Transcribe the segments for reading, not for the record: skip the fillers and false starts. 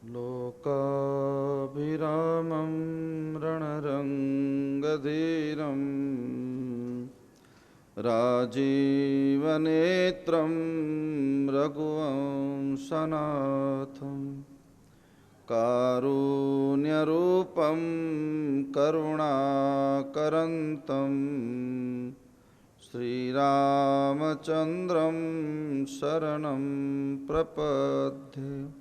लोकाभिरामं रणरङ्गधीरं राजीवनेत्रं रघुवंशनाथं कारुण्यरूपं करुणाकरन्तं श्रीरामचन्द्रं शरणं प्रपद्ये।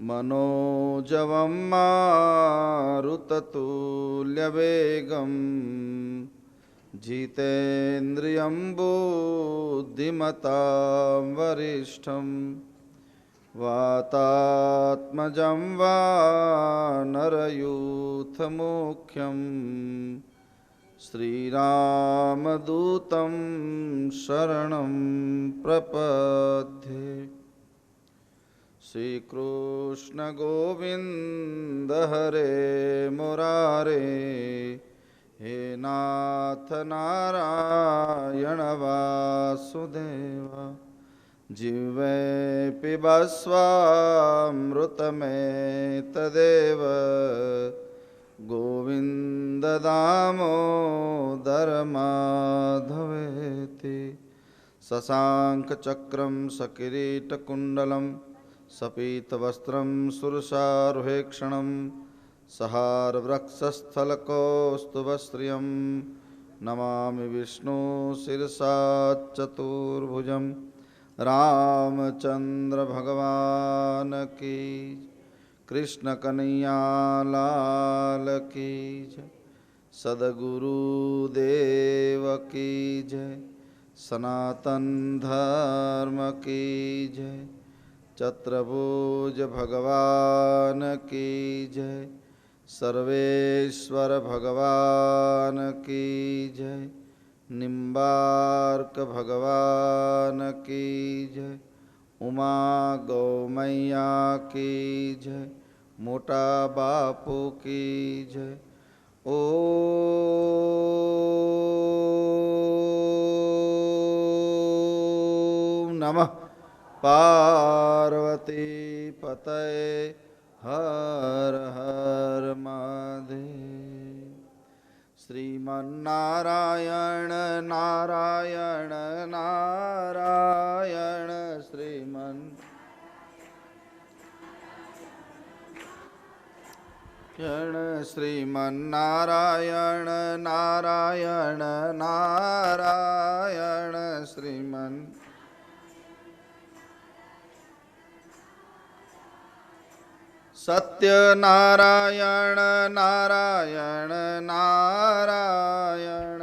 मनोजवं मारुततुल्यवेगं जितेन्द्रियं बुद्धिमतां वरिष्ठं वातात्मजं वानरयूथमुख्यं श्रीरामदूतं शरणं प्रपद्ये। श्रीकृष्ण गोविंद हरे मुरारे, हे नाथ नारायण वासुदेव। जिह्वे पिबस्वामृतमेतदेव, गोविन्द दामोदर माधवेति। शशाङ्कचक्रं सकिरीटकुण्डलं सपीतवस्त्रं सुरसारुहेक्षणं सहारवृक्षस्थलकौस्तुभश्रियं नमामि विष्णु शिरसा चतुर्भुजं। रामचंद्र भगवान की, कृष्ण कन्हैया लाल की जय। सद्गुरुदेव की जय। सनातन धर्म की जय। चतुर्भुज भगवान की जय। सर्वेश्वर भगवान की जय। निम्बार्क भगवान की जय। उमा गौमैया की जय। मोटा बापू की जय। ओम नमः पार्वती पतये हर हर महादेव। श्रीमन्नारायण नारायण नारायण श्रीमन्नारायण नारायण नारायण सत्यनारायण नारायण नारायण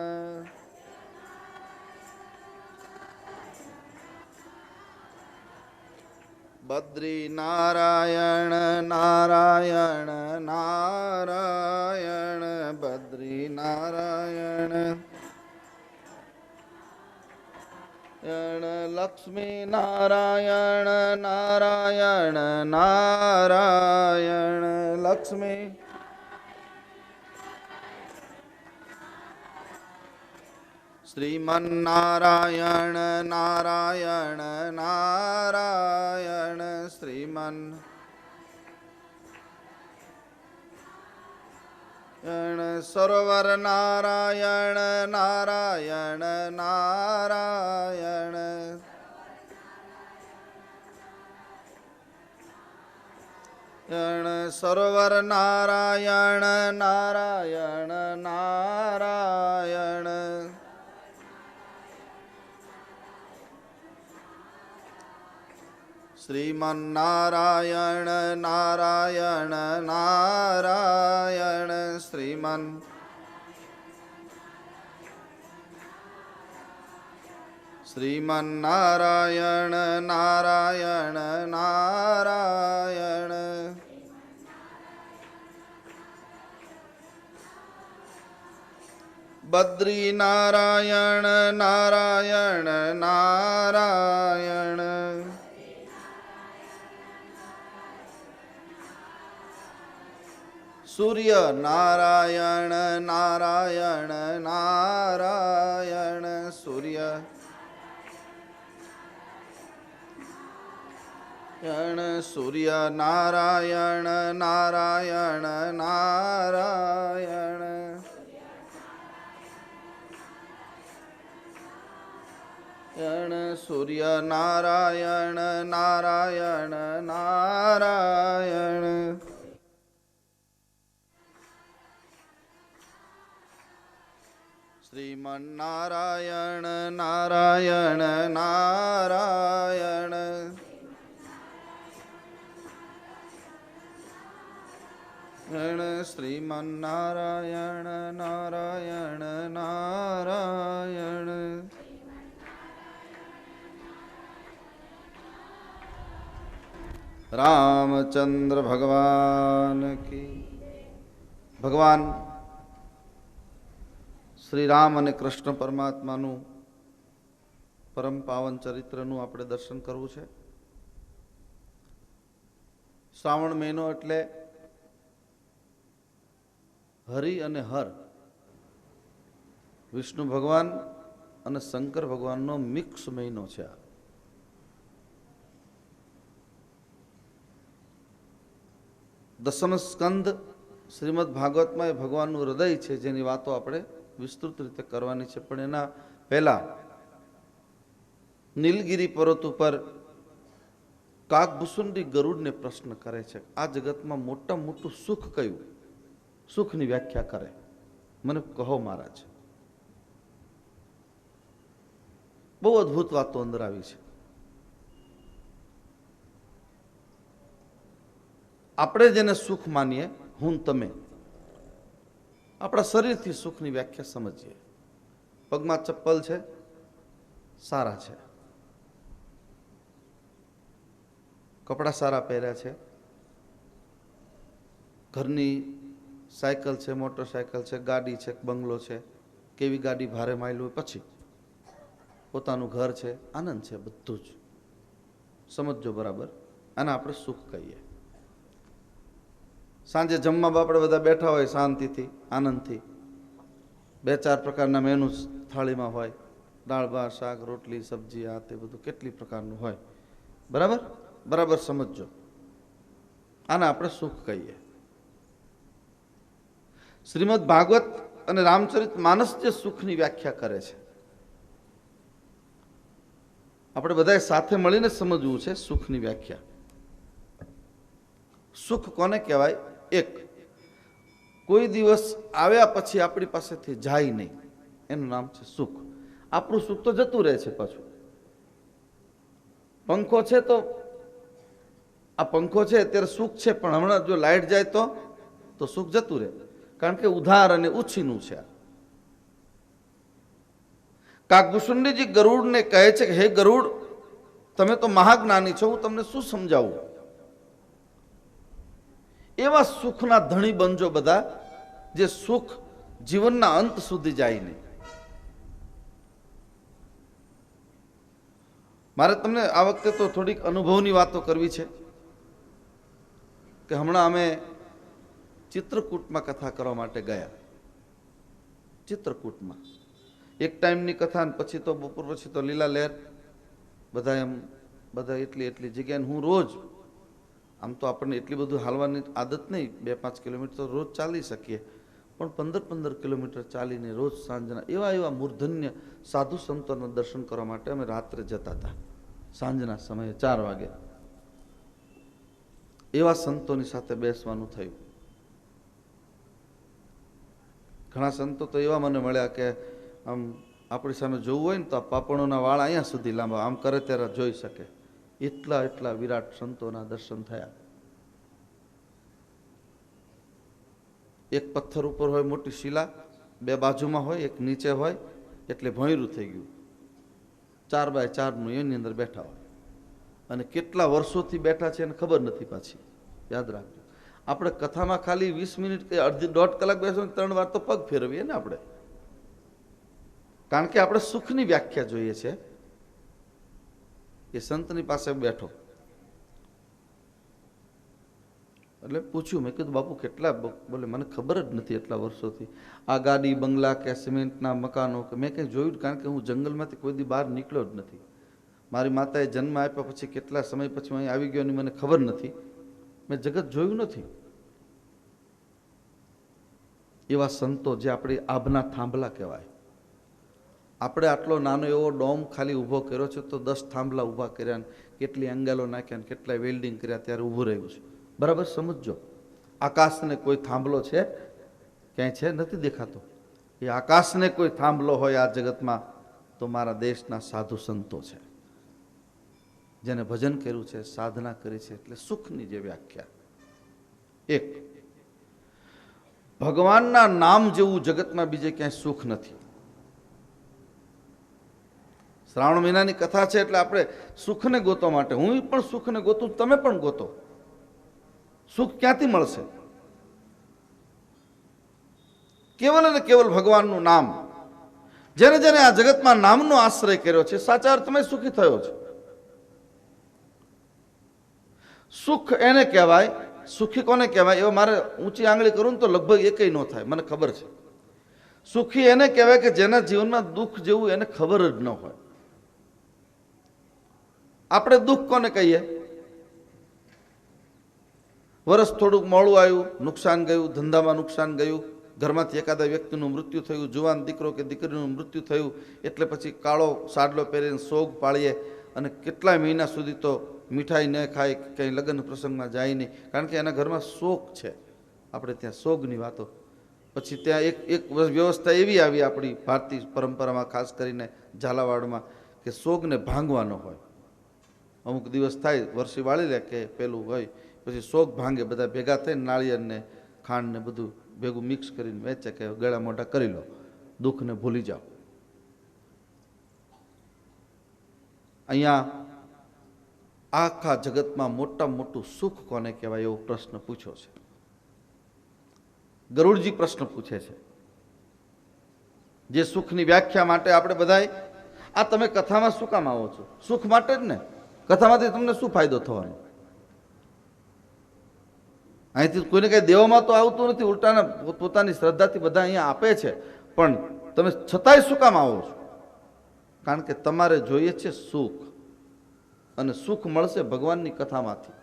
बद्री नारायण नारायण नारायण बद्री नारायण लक्ष्मी नारायण नारायण नारायण लक्ष्मी श्रीमन्नारायण नारायण नारायण सरोवर नारायण नारायण नारायण सरोवर नारायण नारायण नारायण श्रीमन्नारायण नारायण नारायण श्रीमन्नारायण नारायण नारायण बद्री नारायण नारायण नारायण सूर्य नारायण नारायण नारायण सूर्य સૂર્ય નારાયણ નારાયણ નારાયણ. સૂર્ય નારાયણ નારાયણ નારાયણ. શ્રીમન્નારાયણ નારાયણ નારાયણ. શ્રીમન્નારાયણ નારાયણ નારાયણ. રામચંદ્ર ભગવાન કી. ભગવાન શ્રી રામ અને કૃષ્ણ પરમાત્માનું પરમ પાવન ચરિત્રનું આપણે દર્શન કરવું છે. શ્રાવણ મહિનો એટલે હરિ અને હર, વિષ્ણુ ભગવાન અને શંકર ભગવાનનો મિક્સ મહિનો છે આ. દસમ સ્કંદ શ્રીમદ ભાગવતમાં એ ભગવાનનું હૃદય છે, જેની વાતો આપણે વિસ્તૃત રીતે કરવાની છે. પણ એના પહેલા નીલગિરી પર્વત ઉપર કાગભૂષુંડી ગરુડને પ્રશ્ન કરે છે, આ જગતમાં મોટા મોટું સુખ કયું? સુખની વ્યાખ્યા કરે, મને કહો મહારાજ. બહુ અદ્ભુત વાતો અંદર આવી છે. આપણે જેને સુખ માનીએ, હું તમે, આપણા શરીરથી સુખની વ્યાખ્યા સમજીએ. પગમાં ચપ્પલ છે, સારા છે. કપડાં સારા પહેર્યા છે, ઘરની સાયકલ છે, મોટરસાયકલ છે, ગાડી છે, બંગલો છે, કેવી ગાડી ભારે માયલું પછી પોતાનું ઘર છે, આનંદ છે, બધું જ સમજો બરાબર. આને આપણે સુખ કહીએ. સાંજે જમવા આપણે બધા બેઠા હોય શાંતિથી, આનંદથી, 2-4 પ્રકારના મેનુ થાળીમાં હોય, દાળ ભાત શાક રોટલી સબ્જી, આ તે બધું કેટલી પ્રકારનું હોય, બરાબર બરાબર સમજો. આને આપણે સુખ કહીએ. શ્રીમદ ભાગવત અને રામચરિત માનસ જે સુખની વ્યાખ્યા કરે છે, આપણે બધાએ સાથે મળીને સમજવું છે સુખની વ્યાખ્યા. સુખ કોને કહેવાય? એક, કોઈ દિવસ આવ્યા પછી આપણી પાસેથી જાય નહીં, એનું નામ છે સુખ. આપણું સુખ તો જતું રહે છે. પાછું પંખો છે તો આ પંખો છે અત્યારે સુખ છે, પણ હમણાં જો લાઇટ જાય તો સુખ જતું રહે, કારણ કે ઉધાર અને ઉછીનું છે. કાગભૂષુંડીજી ગરુડને કહે છે કે હે ગરુડ, તમે તો મહાજ્ઞાની છો, હું તમને શું સમજાવું? એવા સુખના ધણી બનજો બધા, જે સુખ જીવનના અંત સુધી જાય નહીં. મારે તમને આ વખતે તો થોડીક અનુભવની વાતો કરવી છે કે હમણાં અમે ચિત્રકૂટમાં કથા કરવા માટે ગયા. ચિત્રકૂટમાં એક ટાઈમની કથા, પછી તો બપોર પછી તો લીલા લહેર, બધા એટલી જગ્યાએ હું રોજ, આમ તો આપણને એટલી બધું હાલવાની આદત નહીં, 2-5 કિલોમીટર તો રોજ ચાલી શકીએ, પણ 15-15 કિલોમીટર ચાલીને રોજ સાંજના એવા મૂર્ધન્ય સાધુ સંતોના દર્શન કરવા માટે અમે રાત્રે જતા હતા. સાંજના સમયે 4 વાગે એવા સંતોની સાથે બેસવાનું થયું. ઘણા સંતો તો એવા મને મળ્યા કે આમ આપણી સામે જોવું હોય ને તો આ પાપણોના વાળ અહીંયા સુધી લાંબા, આમ કરે ત્યારે જોઈ શકે, એટલા વિરાટ સંતોના દર્શન થયા. એક પથ્થર ઉપર હોય મોટી શિલા, 2 બાજુમાં હોય, એક નીચે હોય, એટલે ભોંયરું થઈ ગયું. 4x4નું એની અંદર બેઠા હોય, અને કેટલા વર્ષોથી બેઠા છે એને ખબર નથી પાછી. યાદ રાખજો, આપણે કથામાં ખાલી 20 મિનિટ કે અડધી 1.5 કલાક બેસો, 3 વાર તો પગ ફેરવીએ ને આપણે, કારણ કે આપણે સુખની વ્યાખ્યા જોઈએ છે. એ સંતની પાસે બેઠો એટલે પૂછ્યું, મેં કીધું બાપુ કેટલા? બોલે મને ખબર જ નથી એટલા વર્ષોથી આ ગાડી બંગલા કે સિમેન્ટના મકાનો કે મેં કંઈ જોયું, કારણ કે હું જંગલમાંથી કોઈ દી બહાર નીકળ્યો જ નથી. મારી માતાએ જન્મ આપ્યા પછી કેટલા સમય પછી હું અહીં આવી ગયો એની મને ખબર નથી, મેં જગત જોયું નથી. એવા સંતો જે આપણી આભના થાંભલા કહેવાય. આપણે આટલો નાનો એવો ડોમ ખાલી ઊભો કર્યો છે તો 10 થાંભલા ઊભા કર્યા, કેટલી એંગલો નાખ્યા, કેટલા વેલ્ડિંગ કર્યા, ત્યારે ઊભું રહ્યું છે. બરાબર સમજજો. આકાશને કોઈ થાંભલો છે? ક્યાંય છે? નથી દેખાતો. એ આકાશને કોઈ થાંભલો હોય આ જગતમાં તો મારા દેશના સાધુ સંતો છે, જેને ભજન કર્યું છે, સાધના કરી છે. એટલે સુખની જે વ્યાખ્યા, એક ભગવાનના નામ જેવું જગતમાં બીજે ક્યાંય સુખ નથી. શ્રાવણ મહિનાની કથા છે એટલે આપણે સુખને ગોતવા માટે, હું પણ સુખને ગોતું, તમે પણ ગોતો. સુખ ક્યાંથી મળશે? કેવલ અને કેવલ ભગવાનનું નામ. જેને જેને આ જગતમાં નામનો આશ્રય કર્યો છે, સાચા અર્થમાં સુખી થયો છે. સુખ એને કહેવાય. સુખી કોને કહેવાય? એવો મારે ઊંચી આંગળી કરું ને તો લગભગ એકય ન થાય, મને ખબર છે. સુખી એને કહેવાય કે જેના જીવનમાં દુઃખ જેવું એને ખબર જ ન હોય. આપણે દુઃખ કોને કહીએ? વરસ થોડુંક મોડું આવ્યું, નુકસાન ગયું, ધંધામાં નુકસાન ગયું, ઘરમાંથી એકાદા વ્યક્તિનું મૃત્યુ થયું, જુવાન દીકરો કે દીકરીનું મૃત્યુ થયું, એટલે પછી કાળો સાડલો પહેરીને સોગ પાળીએ અને કેટલાય મહિના સુધી તો મીઠાઈ ન ખાય, કંઈ લગ્ન પ્રસંગમાં જાય નહીં, કારણ કે એના ઘરમાં શોક છે. આપણે ત્યાં શોકની વાતો. પછી ત્યાં એક વ્યવસ્થા એવી આવી આપણી ભારતીય પરંપરામાં, ખાસ કરીને ઝાલાવાડમાં, કે શોકને ભાંગવાનો હોય. અમુક દિવસ થાય, વરસી વાળી લે કે પેલું હોય, પછી શોક ભાંગે, બધા ભેગા થઈને નાળિયેરને ખાંડને બધું ભેગું મિક્સ કરીને વેચે કે ગળા મોઢા કરી લો, દુઃખને ભૂલી જાઓ. અહીંયા આખા જગતમાં મોટામાં મોટું સુખ કોને કહેવાય એવો પ્રશ્ન પૂછ્યો છે. ગરુડજી પ્રશ્ન પૂછે છે. જે સુખની વ્યાખ્યા માટે આપણે બધાય, આ તમે કથામાં શું કામ આવો છો? સુખ માટે જ ને. કથામાંથી તમને શું ફાયદો થવાનો? અહીંથી કોઈને કંઈ દેવામાં તો આવતું નથી, ઉલટાના પોતાની શ્રદ્ધાથી બધા અહીંયા આપે છે. પણ તમે છતાંય શું કામ આવો છો? કારણ કે તમારે જોઈએ છે સુખ. અને સુખ મળશે ભગવાનની કથામાંથી,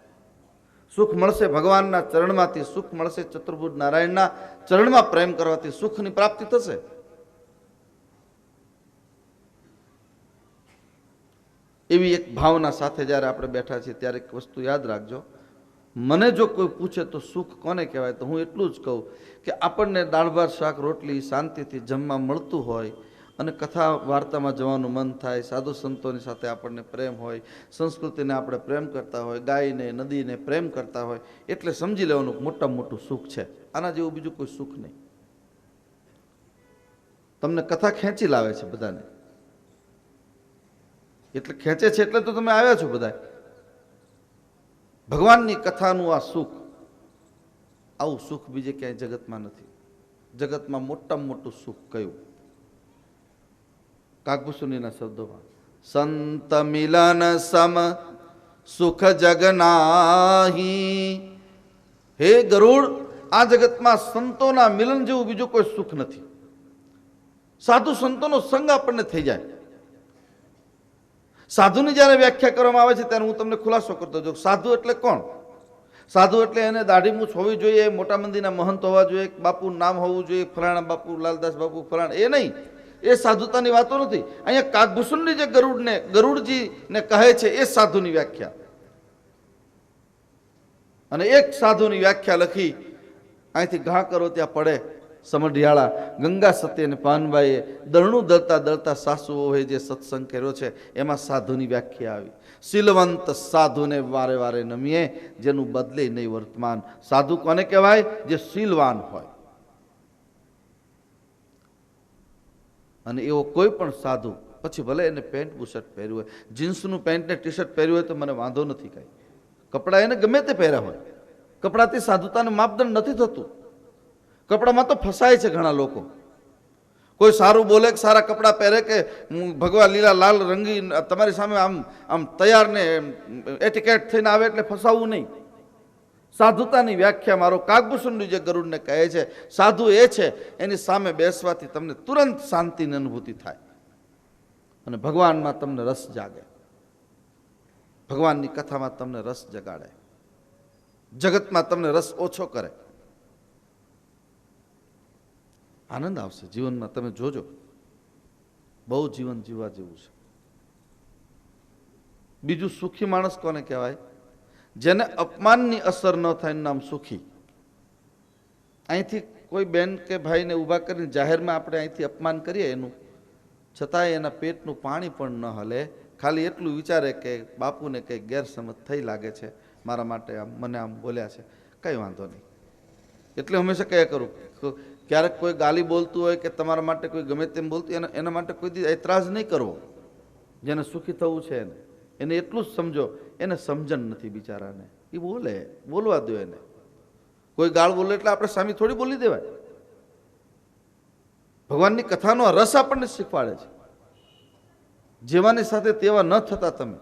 સુખ મળશે ભગવાનના ચરણમાંથી, સુખ મળશે ચતુર્ભુજ નારાયણના ચરણમાં પ્રેમ કરવાથી સુખની પ્રાપ્તિ થશે. એવી એક ભાવના સાથે જ્યારે આપણે બેઠા છીએ ત્યારે એક વસ્તુ યાદ રાખજો. મને જો કોઈ પૂછે તો સુખ કોને કહેવાય, તો હું એટલું જ કહું કે આપણને દાળ ભાત શાક રોટલી શાંતિથી જમવા મળતું હોય અને કથા વાર્તામાં જવાનું મન થાય, સાધુ સંતોની સાથે આપણને પ્રેમ હોય, સંસ્કૃતિને આપણે પ્રેમ કરતા હોય, ગાયને નદીને પ્રેમ કરતા હોય, એટલે સમજી લેવાનું મોટામાં મોટું સુખ છે. આના જેવું બીજું કોઈ સુખ નહીં. તમને કથા ખેંચી લાવે છે બધાને, એટલે ખેંચે છે એટલે તો તમે આવ્યા છો બધા. ભગવાનની કથાનું આ સુખ, આવું સુખ બીજે ક્યાંય જગતમાં નથી. જગતમાં મોટામાં મોટું સુખ કયું? કાગભૂષુનીના શબ્દોમાં, સંત મિલન સમ સુખ જગનાહી. હે ગરુડ, આ જગતમાં સંતોના મિલન જેવું બીજું કોઈ સુખ નથી. સાધુ સંતોનો સંગ આપણને થઈ જાય. સાધુની જ્યારે વ્યાખ્યા કરવામાં આવે છે ત્યારે હું તમને ખુલાસો કરતો જાઉં. સાધુ એટલે કોણ? સાધુ એટલે એને દાઢી મૂછ હોવી જોઈએ, મોટા મંદિરના મહંત હોવા જોઈએ, બાપુનું નામ હોવું જોઈએ, ફલાણા બાપુ, લાલદાસ બાપુ, ફલાણા, એ નહીં. એ સાધુતાની વાતો નથી. અહીંયા કાગભૂષણની જે ગરુડજીને કહે છે એ સાધુની વ્યાખ્યા. અને એક સાધુની વ્યાખ્યા લખી, અહીંથી ઘા કરો ત્યાં પડે સમઢિયાળા ગંગા સતી અને પાનબાઈએ દરણું દળતા દળતા સાસુઓએ જે સત્સંગ કર્યો છે એમાં સાધુની વ્યાખ્યા આવી. શીલવંત સાધુને વારે વારે નમીએ, જેનું બદલે નહીં વર્તમાન. સાધુ કોને કહેવાય? જે શીલવાન હોય. અને એવો કોઈ પણ સાધુ, પછી ભલે એને પેન્ટ બુશર્ટ પહેર્યું હોય, જીન્સનું પેન્ટ ને ટી શર્ટ પહેર્યું હોય તો મને વાંધો નથી કાંઈ. કપડાં એને ગમે તે પહેર્યા હોય, કપડાથી સાધુતાનું માપદંડ નથી થતું. કપડામાં તો ફસાય છે ઘણા લોકો. કોઈ સારું બોલે કે સારા કપડાં પહેરે કે ભગવા લીલા લાલ રંગી તમારી સામે આમ આમ તૈયાર ને એટિકેટ થઈને આવે એટલે ફસાવવું નહીં. સાધુતાની વ્યાખ્યા મારો કાગભૂષણનું જે ગરુડને કહે છે, સાધુ એ છે એની સામે બેસવાથી તમને તુરંત શાંતિની અનુભૂતિ થાય અને ભગવાનમાં તમને રસ જાગે. ભગવાનની કથામાં તમને રસ જગાડે, જગતમાં તમને રસ ઓછો કરે. આનંદ આવશે જીવનમાં. તમે જોજો, બહુ જીવન જીવવા જેવું છે. બીજું, સુખી માણસ કોને કહેવાય? જેને અપમાનની અસર ન થાય એનું નામ સુખી. અહીંથી કોઈ બેન કે ભાઈને ઊભા કરીને જાહેરમાં આપણે અહીંથી અપમાન કરીએ એનું, છતાંય એના પેટનું પાણી પણ ન હલે. ખાલી એટલું વિચારે કે બાપુને કંઈ ગેરસમજ થઈ લાગે છે, મારા માટે આમ મને આમ બોલ્યા છે, કંઈ વાંધો નહીં. એટલે હંમેશા કહ્યા કરું, ક્યારેક કોઈ ગાલી બોલતું હોય કે તમારા માટે કોઈ ગમે તેમ બોલતું, એના માટે કોઈ દી એતરાજ નહીં કરવો. જેને સુખી થવું છે એને એટલું જ સમજો, એને સમજણ નથી બિચારાને. એ બોલે, બોલવા દો એને. કોઈ ગાળ બોલે એટલે આપણે સામે થોડી બોલી દેવાય. ભગવાનની કથાનો રસ આપણને શીખવાડે છે. જેવાની સાથે તેવા ન થતા તમે.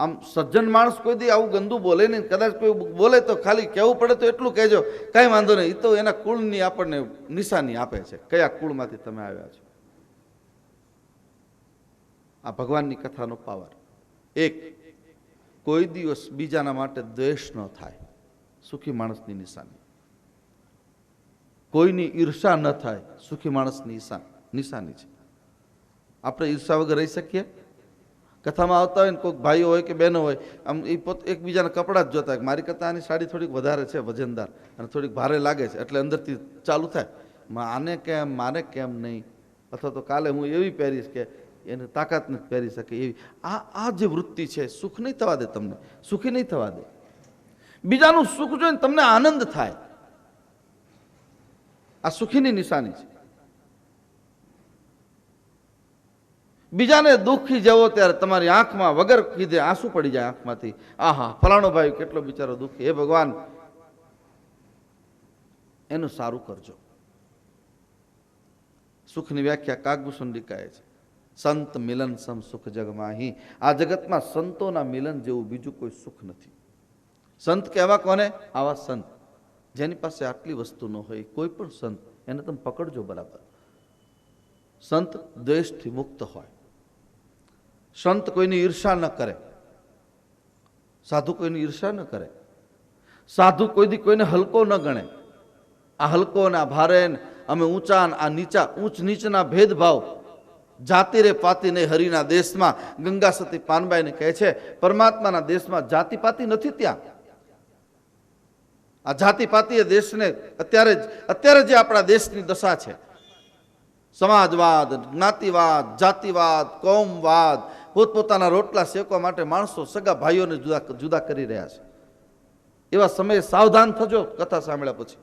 આમ સજ્જન માણસ કોઈ દી આવું ગંદુ બોલે નહીં. કદાચ કોઈ બોલે તો ખાલી કહેવું પડે તો એટલું કહેજો, કાંઈ વાંધો નહીં, એ તો એના કુળની આપણને નિશાની આપે છે, કયા કુળમાંથી તમે આવ્યા છો. આ ભગવાનની કથાનો પાવર. એક, કોઈ દિવસ બીજાના માટે દ્વેષ ન થાય, સુખી માણસની નિશાની. કોઈની ઈર્ષા ન થાય, સુખી માણસની નિશાની છે. આપણે ઈર્ષા વગર રહી શકીએ? કથામાં આવતા હોય ને કોઈક ભાઈઓ હોય કે બહેનો હોય, આમ એ એકબીજાના કપડાં જ જોતા હોય, મારી કરતાં આની સાડી થોડીક વધારે છે, વજનદાર અને થોડીક ભારે લાગે છે, એટલે અંદરથી ચાલુ થાય, આને કેમ, મારે કેમ નહીં, અથવા તો કાલે હું એવી પહેરીશ કે એને તાકાત નથી પહેરી શકે એવી. આ જે વૃત્તિ છે, સુખ નહીં થવા દે તમને, સુખી નહીં થવા દે. બીજાનું સુખ જોઈને તમને આનંદ થાય, આ સુખીની નિશાની છે. બીજાને દુઃખી જવો ત્યારે તમારી આંખમાં વગર કીધે આંસુ પડી જાય આંખમાંથી. આહા, ફલાણો ભાઈ કેટલો બિચારો દુઃખી, હે ભગવાન એનું સારું કરજો. સુખની વ્યાખ્યા કાગભૂષણ કહે છે, સંત મિલન સમ સુખ જગમાહી. આ જગતમાં સંતોના મિલન જેવું બીજું કોઈ સુખ નથી. સંત કહેવા કોને? આવા સંત જેની પાસે આટલી વસ્તુ ન હોય. કોઈ પણ સંત, એને તમે પકડજો બરાબર. સંત દ્વેષથી મુક્ત હોય, સંત કોઈની ઈર્ષા ન કરે, સાધુ કોઈની ઈર્ષા ન કરે, સાધુ કોઈ દી કોઈને હલકો ન ગણે. આ હલકો ને આ ભારે, અમે ઊંચા આ નીચા, ઊંચ નીચના ભેદભાવ, જાતિ રે પાતિ નહીં હરિના દેશમાં. ગંગા સતી પાનબાઈને કહે છે, પરમાત્માના દેશમાં જાતિ પાતિ નથી. ત્યાં આ જાતિ પાતિ એ દેશને અત્યારે જે આપણા દેશની દશા છે, સમાજવાદ, જ્ઞાતિવાદ, જાતિવાદ, કોમવાદ, પોતપોતાના રોટલા શેકવા માટે માણસો સગા ભાઈઓને જુદા કરી રહ્યા છે. એવા સમયે સાવધાન થજો. કથા સાંભળ્યા પછી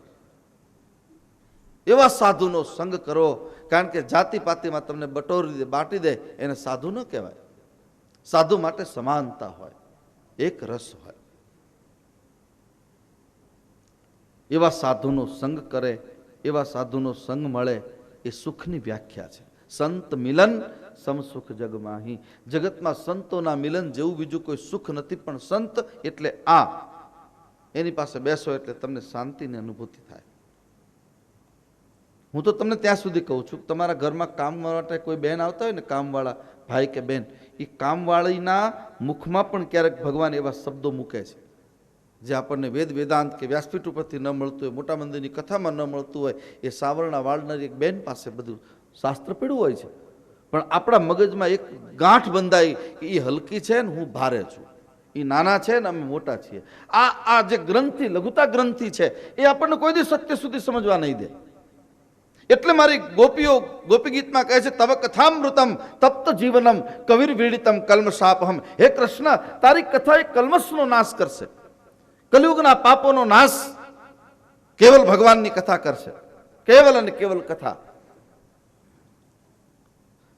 એવા સાધુનો સંગ કરો, કારણ કે જાતિ પાતિમાં તમને બટોરી દે, બાટી દે, એને સાધુ ન કહેવાય. સાધુ માટે સમાનતા હોય, એક રસ હોય. એવા સાધુનો સંગ કરે, એવા સાધુનો સંગ મળે, એ સુખની વ્યાખ્યા છે. સંત મિલન સમ સુખ જગમાહી. જગતમાં સંતોના મિલન જેવું બીજું કોઈ સુખ નથી. પણ સંત એટલે એની પાસે બેસો એટલે તમને શાંતિની અનુભૂતિ થાય. હું તો તમને ત્યાં સુધી કહું છું, તમારા ઘરમાં કામ માટે કોઈ બહેન આવતા હોય ને, કામવાળા ભાઈ કે બેન, એ કામવાળીના મુખમાં પણ ક્યારેક ભગવાન એવા શબ્દો મૂકે છે જે આપણને વેદ વેદાંત કે વ્યાસપીઠ ઉપરથી ન મળતું હોય, મોટા મંદિરની કથામાં ન મળતું હોય. એ સાવરણા વાળનારી એક બેન પાસે બધું શાસ્ત્ર પડ્યું હોય છે, પણ આપણા મગજમાં એક ગાંઠ બંધાઈ કે એ હલકી છે ને હું ભારે છું, એ નાના છે ને અમે મોટા છીએ. આ જે ગ્રંથિ, લઘુતા ગ્રંથિ છે, એ આપણને કોઈ દી સત્ય સુધી સમજવા નહીં દે. એટલે મારી ગોપીઓ ગોપી ગીતમાં કહે છે, તવ કથામૃતમ તપ્ત જીવનમ કવિર વીડિતમ કલ્મશાપહમ. હે કૃષ્ણ, તારી કથા એ કલ્મશનો નાશ કરશે, કલિયુગના પાપોનો નાશ કેવલ ભગવાનની કથા કરશે. કેવલ અને કેવલ કથા.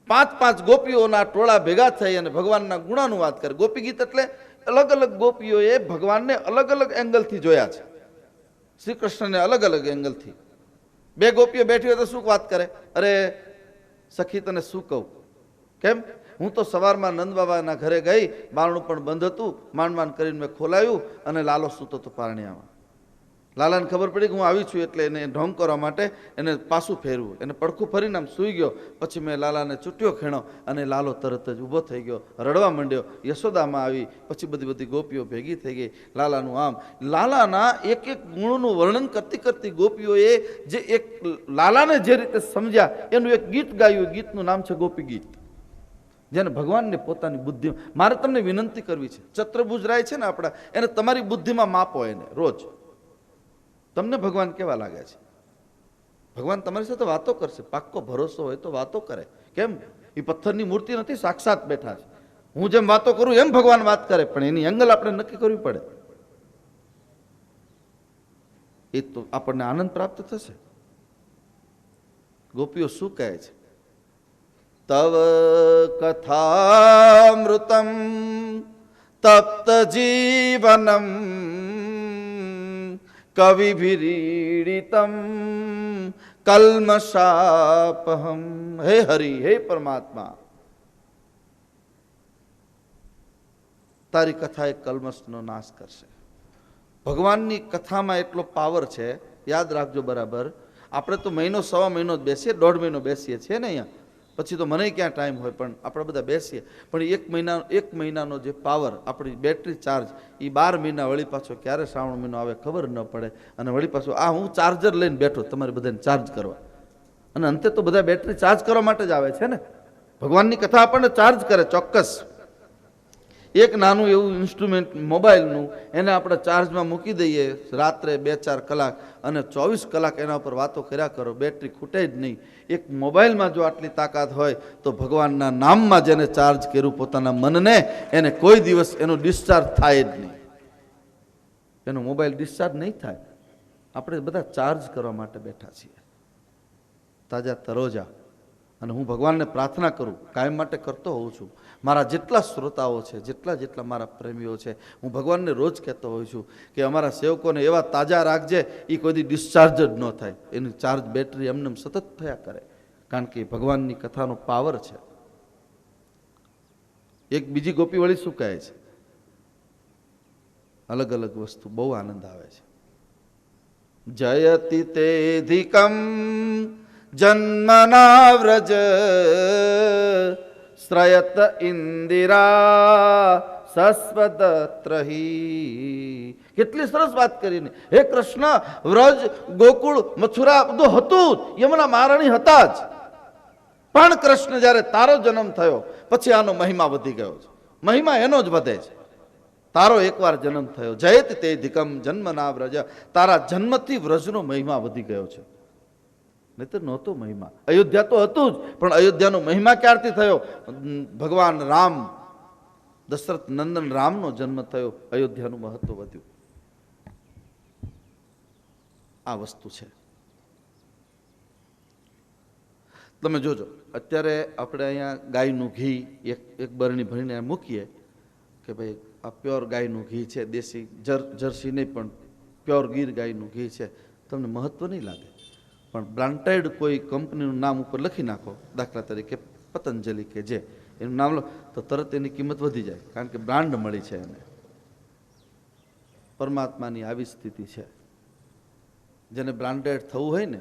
5 ગોપીઓના ટોળા ભેગા થઈ અને ભગવાનના ગુણાનું વાત કરે. ગોપી ગીત એટલે અલગ અલગ ગોપીઓએ ભગવાનને અલગ અલગ એંગલથી જોયા છે, શ્રી કૃષ્ણને અલગ અલગ એંગલથી. 2 ગોપીઓ બેઠી હોય તો શું વાત કરે? અરે સખી, તને શું કહું, કેમ હું તો સવારમાં નંદ બાબાના ઘરે ગઈ, બારણું પણ બંધ હતું, માંડ કરીને મેં ખોલાયું અને લાલો સૂતો તો પારણિયામાં. લાલાને ખબર પડી કે હું આવી છું એટલે એને ઢોંગ કરવા માટે એને પાછું ફેરવું, એને પડખું ફરીને આમ સૂઈ ગયો. પછી મેં લાલાને ચૂંટ્યો ખેણો અને લાલો તરત જ ઊભો થઈ ગયો, રડવા માંડ્યો. યશોદામાં આવી, પછી બધી ગોપીઓ ભેગી થઈ ગઈ. લાલાનું આમ, લાલાના એક એક ગુણનું વર્ણન કરતી કરતી ગોપીઓએ જે એક લાલાને જે રીતે સમજ્યા એનું એક ગીત ગાયું. ગીતનું નામ છે ગોપી ગીત, જેને ભગવાનને પોતાની બુદ્ધિ. મારે તમને વિનંતી કરવી છે, ચત્રભુજ રાય છે ને આપણા, એને તમારી બુદ્ધિમાં માપો. એને રોજ તમને ભગવાન કેવા લાગે છે? ભગવાન તમારી સાથે વાતો કરશે, પાક્કો ભરોસો હોય તો વાતો કરે. કેમ? એ પથ્થરની મૂર્તિ નથી, સાક્ષાત બેઠા છે. હું જેમ વાતો કરું એમ ભગવાન વાત કરે, પણ એની એંગલ આપણે નક્કી કરવી પડે. એ તો આપણને આનંદ પ્રાપ્ત થશે. ગોપીઓ શું કહે છે? તવ કથામૃતમ તપ્ત જીવનમ કવિભીડીતમ કલ્મષાપહમ. હે હરિ, હે પરમાત્મા, તારી કથા એ કલ્મષનો નાશ કરશે. ભગવાનની કથામાં એટલો પાવર છે, યાદ રાખજો બરાબર. આપણે તો મહિનો સવા મહિનો જ બેસીએ, 1.5 મહિનો બેસીએ છીએ ને અહીંયા, પછી તો મને ક્યાં ટાઈમ હોય, પણ આપણે બધા બેસીએ. પણ એક મહિનાનો જે પાવર, આપણી બેટરી ચાર્જ, એ 12 મહિના વળી પાછો ક્યારે શ્રાવણ મહિનો આવે ખબર ન પડે. અને વળી પાછું આ હું ચાર્જર લઈને બેઠો તમારે બધાને ચાર્જ કરવા, અને અંતે તો બધા બેટરી ચાર્જ કરવા માટે જ આવે છે ને. ભગવાનની કથા આપણને ચાર્જ કરે ચોક્કસ. એક નાનું એવું ઇન્સ્ટ્રુમેન્ટ મોબાઈલનું, એને આપણે ચાર્જમાં મૂકી દઈએ રાત્રે 2-4 કલાક, અને 24 કલાક એના ઉપર વાતો કર્યા કરો, બેટરી ખૂટે જ નહીં. એક મોબાઈલમાં જો આટલી તાકાત હોય તો ભગવાનના નામમાં જેને ચાર્જ કર્યું પોતાના મનને, એને કોઈ દિવસ એનો ડિસ્ચાર્જ થાય જ નહીં. એનો મોબાઈલ ડિસ્ચાર્જ નહીં થાય. આપણે બધા ચાર્જ કરવા માટે બેઠા છીએ, તાજા તરોજા. અને હું ભગવાનને પ્રાર્થના કરું, કાયમ માટે કરતો હોઉં છું. મારા જેટલા શ્રોતાઓ છે, જેટલા મારા પ્રેમીઓ છે, હું ભગવાનને રોજ કહેતો હોઉં છું કે અમારા સેવકોને એવા તાજા રાખજે, એ કોઈથી ડિસ્ચાર્જ જ ન થાય, એની ચાર્જ બેટરી એમને સતત થયા કરે. કારણ કે ભગવાનની કથાનો પાવર છે. એક બીજી ગોપી વળી શું કહે છે? અલગ અલગ વસ્તુ, બહુ આનંદ આવે છે. જયતિ તેધિકમ જન્મના વ્રજ શ્રયત ઇન્દિરા સસ્વદત્રહી. કેટલી સરસ વાત કરીને. હે કૃષ્ણ, વ્રજ, ગોકુળ, મથુરા બધું હતું, યમુના મહારાણી હતા જ. પણ કૃષ્ણ જ્યારે તારો જન્મ થયો પછી આનો મહિમા વધી ગયો છે. મહિમા એનો જ વધે છે. તારો એકવાર જન્મ થયો, જયત તે ધીકમ જન્મના વ્રજ, તારા જન્મથી વ્રજનો મહિમા વધી ગયો છે. નહીં તો નહોતો મહિમા. અયોધ્યા તો હતું જ, પણ અયોધ્યાનો મહિમા ક્યારથી થયો? ભગવાન રામ, દશરથ નંદન રામનો જન્મ થયો, અયોધ્યાનું મહત્વ વધ્યું. આ વસ્તુ છે. તમે જોજો, અત્યારે આપણે અહીંયા ગાયનું ઘી એક બરણી ભરીને મૂકીએ કે ભાઈ આ પ્યોર ગાયનું ઘી છે, દેશી જર્સી નહીં પણ પ્યોર ગીર ગાયનું ઘી છે. તમને મહત્વ નહીં લાગે, પણ બ્રાન્ડેડ કોઈ કંપનીનું નામ ઉપર લખી નાખો, દાખલા તરીકે પતંજલિ કે જે એનું નામ લો, તો તરત એની કિંમત વધી જાય, કારણ કે બ્રાન્ડ મળી છે એને. પરમાત્માની આવી સ્થિતિ છે. જેને બ્રાન્ડેડ થવું હોય ને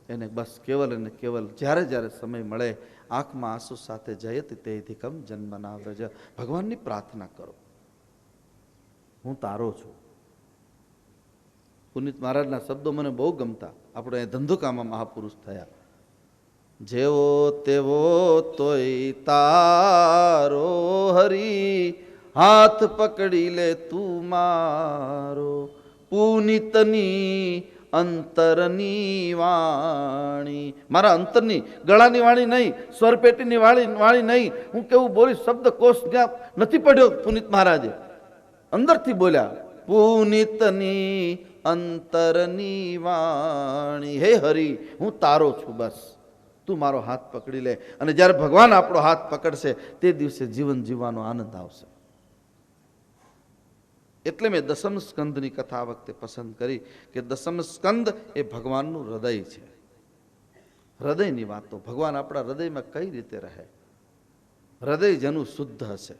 એને બસ કેવલ અને કેવલ જ્યારે સમય મળે આંખમાં આંસુ સાથે જયતિ તે અધિકમ જન્મના વ્રજ, ભગવાનની પ્રાર્થના કરો, હું તારો છું. પુનિત મહારાજના શબ્દો મને બહુ ગમતા. આપણે અહીં ધંધુકામાં મહાપુરુષ થયા. જેવો તેવો તોય તારો હરી, હાથ પકડી લે તું મારો. પુનિતની અંતરની વાણી, મારા અંતરની, ગળાની વાણી નહીં, સ્વરપેટીની વાણી નહીં. હું કેવું બોલીશ, શબ્દ કોષ ત્યાં નથી પડ્યો. પુનિત મહારાજે અંદરથી બોલ્યા, પુનિતની અંતરની વાણી, હે હરિ હું તારો છું, બસ તું મારો હાથ પકડી લે. અને જ્યારે ભગવાન આપણો હાથ પકડશે તે દિવસે જીવન જીવવાનો આનંદ આવશે. એટલે મેં દસમ સ્કંદની કથા આ વખતે પસંદ કરી કે દસમ સ્કંદ એ ભગવાનનું હૃદય છે. હૃદયની વાતો, ભગવાન આપણા હૃદયમાં કઈ રીતે રહે, હૃદય જેનું શુદ્ધ હશે,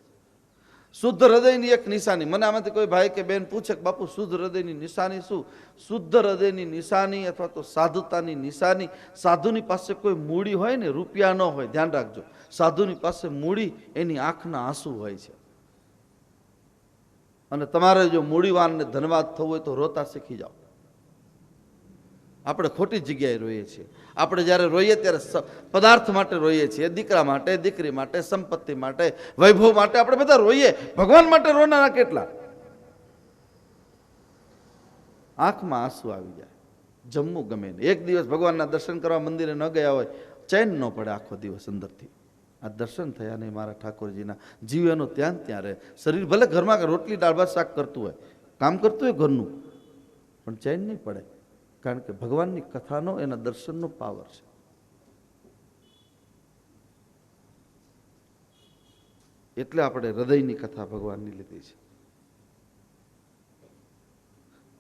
શુદ્ધ હૃદયની એક નિશાની. મને આમાંથી કોઈ ભાઈ કે બેન પૂછે કે બાપુ શુદ્ધ હૃદયની નિશાની શું? શુદ્ધ હૃદયની નિશાની અથવા તો સાધુતાની નિશાની, સાધુની પાસે કોઈ મૂડી હોય ને, રૂપિયા ન હોય, ધ્યાન રાખજો, સાધુની પાસે મૂડી એની આંખના આંસુ હોય છે. અને તમારે જો મૂડીવાન ને ધનવાદ થવું હોય તો રોતા શીખી જાઓ. આપણે ખોટી જગ્યાએ રોઈએ છીએ. આપણે જ્યારે રોઈએ ત્યારે પદાર્થ માટે રોઈએ છીએ, દીકરા માટે, દીકરી માટે, સંપત્તિ માટે, વૈભવ માટે આપણે બધા રોઈએ. ભગવાન માટે રોનારા કેટલા? આંખમાં આંસુ આવી જાય, જમવું ગમે નહીં. એક દિવસ ભગવાનના દર્શન કરવા મંદિરે ન ગયા હોય, ચેન ન પડે આખો દિવસ અંદરથી. આ દર્શન થયા નહીં મારા ઠાકોરજીના, જીવ એનો ત્યાં ત્યાં રહે. શરીર ભલે ઘરમાં રોટલી દાળ ભાત શાક કરતું હોય, કામ કરતું હોય ઘરનું, પણ ચેન નહીં પડે. કારણ કે ભગવાનની કથાનો, એના દર્શનનો પાવર છે. એટલે આપણે હૃદયની કથા ભગવાનની લીધી છે.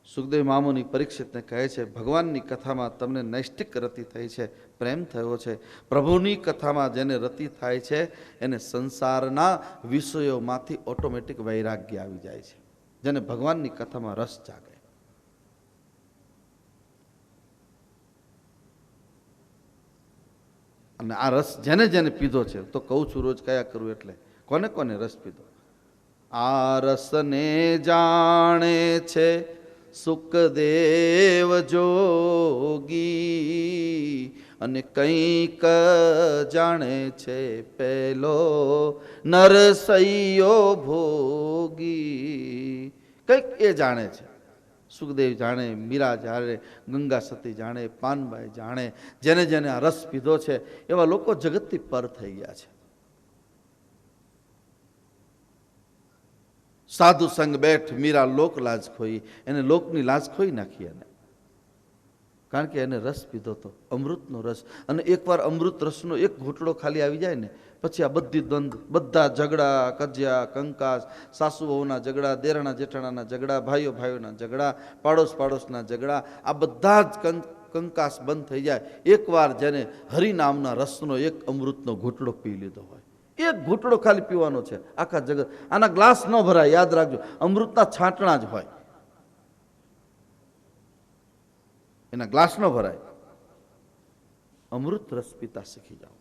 સુખદેવ મામુની પરીક્ષિતને કહે છે, ભગવાનની કથામાં તમને નૈષ્ટિક રતિ થઈ છે, પ્રેમ થયો છે. પ્રભુની કથામાં જેને રતિ થાય છે એને સંસારના વિષયોમાંથી ઓટોમેટિક વૈરાગ્ય આવી જાય છે, જેને ભગવાનની કથામાં રસ જાગે. અને આ રસ જેને જેને પીધો છે, તો કહું છું રોજ કયા કરું એટલે, કોને કોને રસ પીધો? આ રસને જાણે છે સુખદેવ જોગી, અને કંઈક જાણે છે પેલો નરસૈયો ભોગી. કંઈક એ જાણે છે. સુખદેવ જાણે, મીરા જાણે, ગંગા સતી જાણે, પાનબાઈ જાણે. જેને જેને આ રસ પીધો છે એવા લોકો જગતથી પર થઈ ગયા છે. સાધુ સંગ બેઠ મીરા લોક લાજ ખોઈ, એને લોકની લાજ ખોઈ નાખી એને. કારણ કે એને રસ પીધો તો, અમૃતનો રસ. અને એકવાર અમૃત રસનો એક ઘૂંટડો ખાલી આવી જાય ને, પછી આ બધી દ્વંદ, બધા ઝઘડા, કજિયા, કંકાસ, સાસુ વહુના ઝઘડા, દેરાણા જેઠાણાના ઝઘડા, ભાઈઓ ભાઈઓના ઝઘડા, પાડોશ પાડોશના ઝઘડા, આ બધા જ કંકાસ બંધ થઈ જાય એકવાર જેને હરિનામના રસનો એક અમૃતનો ઘૂંટડો પી લીધો હોય. એક ઘૂંટડો ખાલી પીવાનો છે, આખા જગત. આના ગ્લાસ ન ભરાય, યાદ રાખજો, અમૃતના છાંટણા જ હોય, એના ગ્લાસ ન ભરાય. અમૃત રસ પીતા શીખી જાઓ.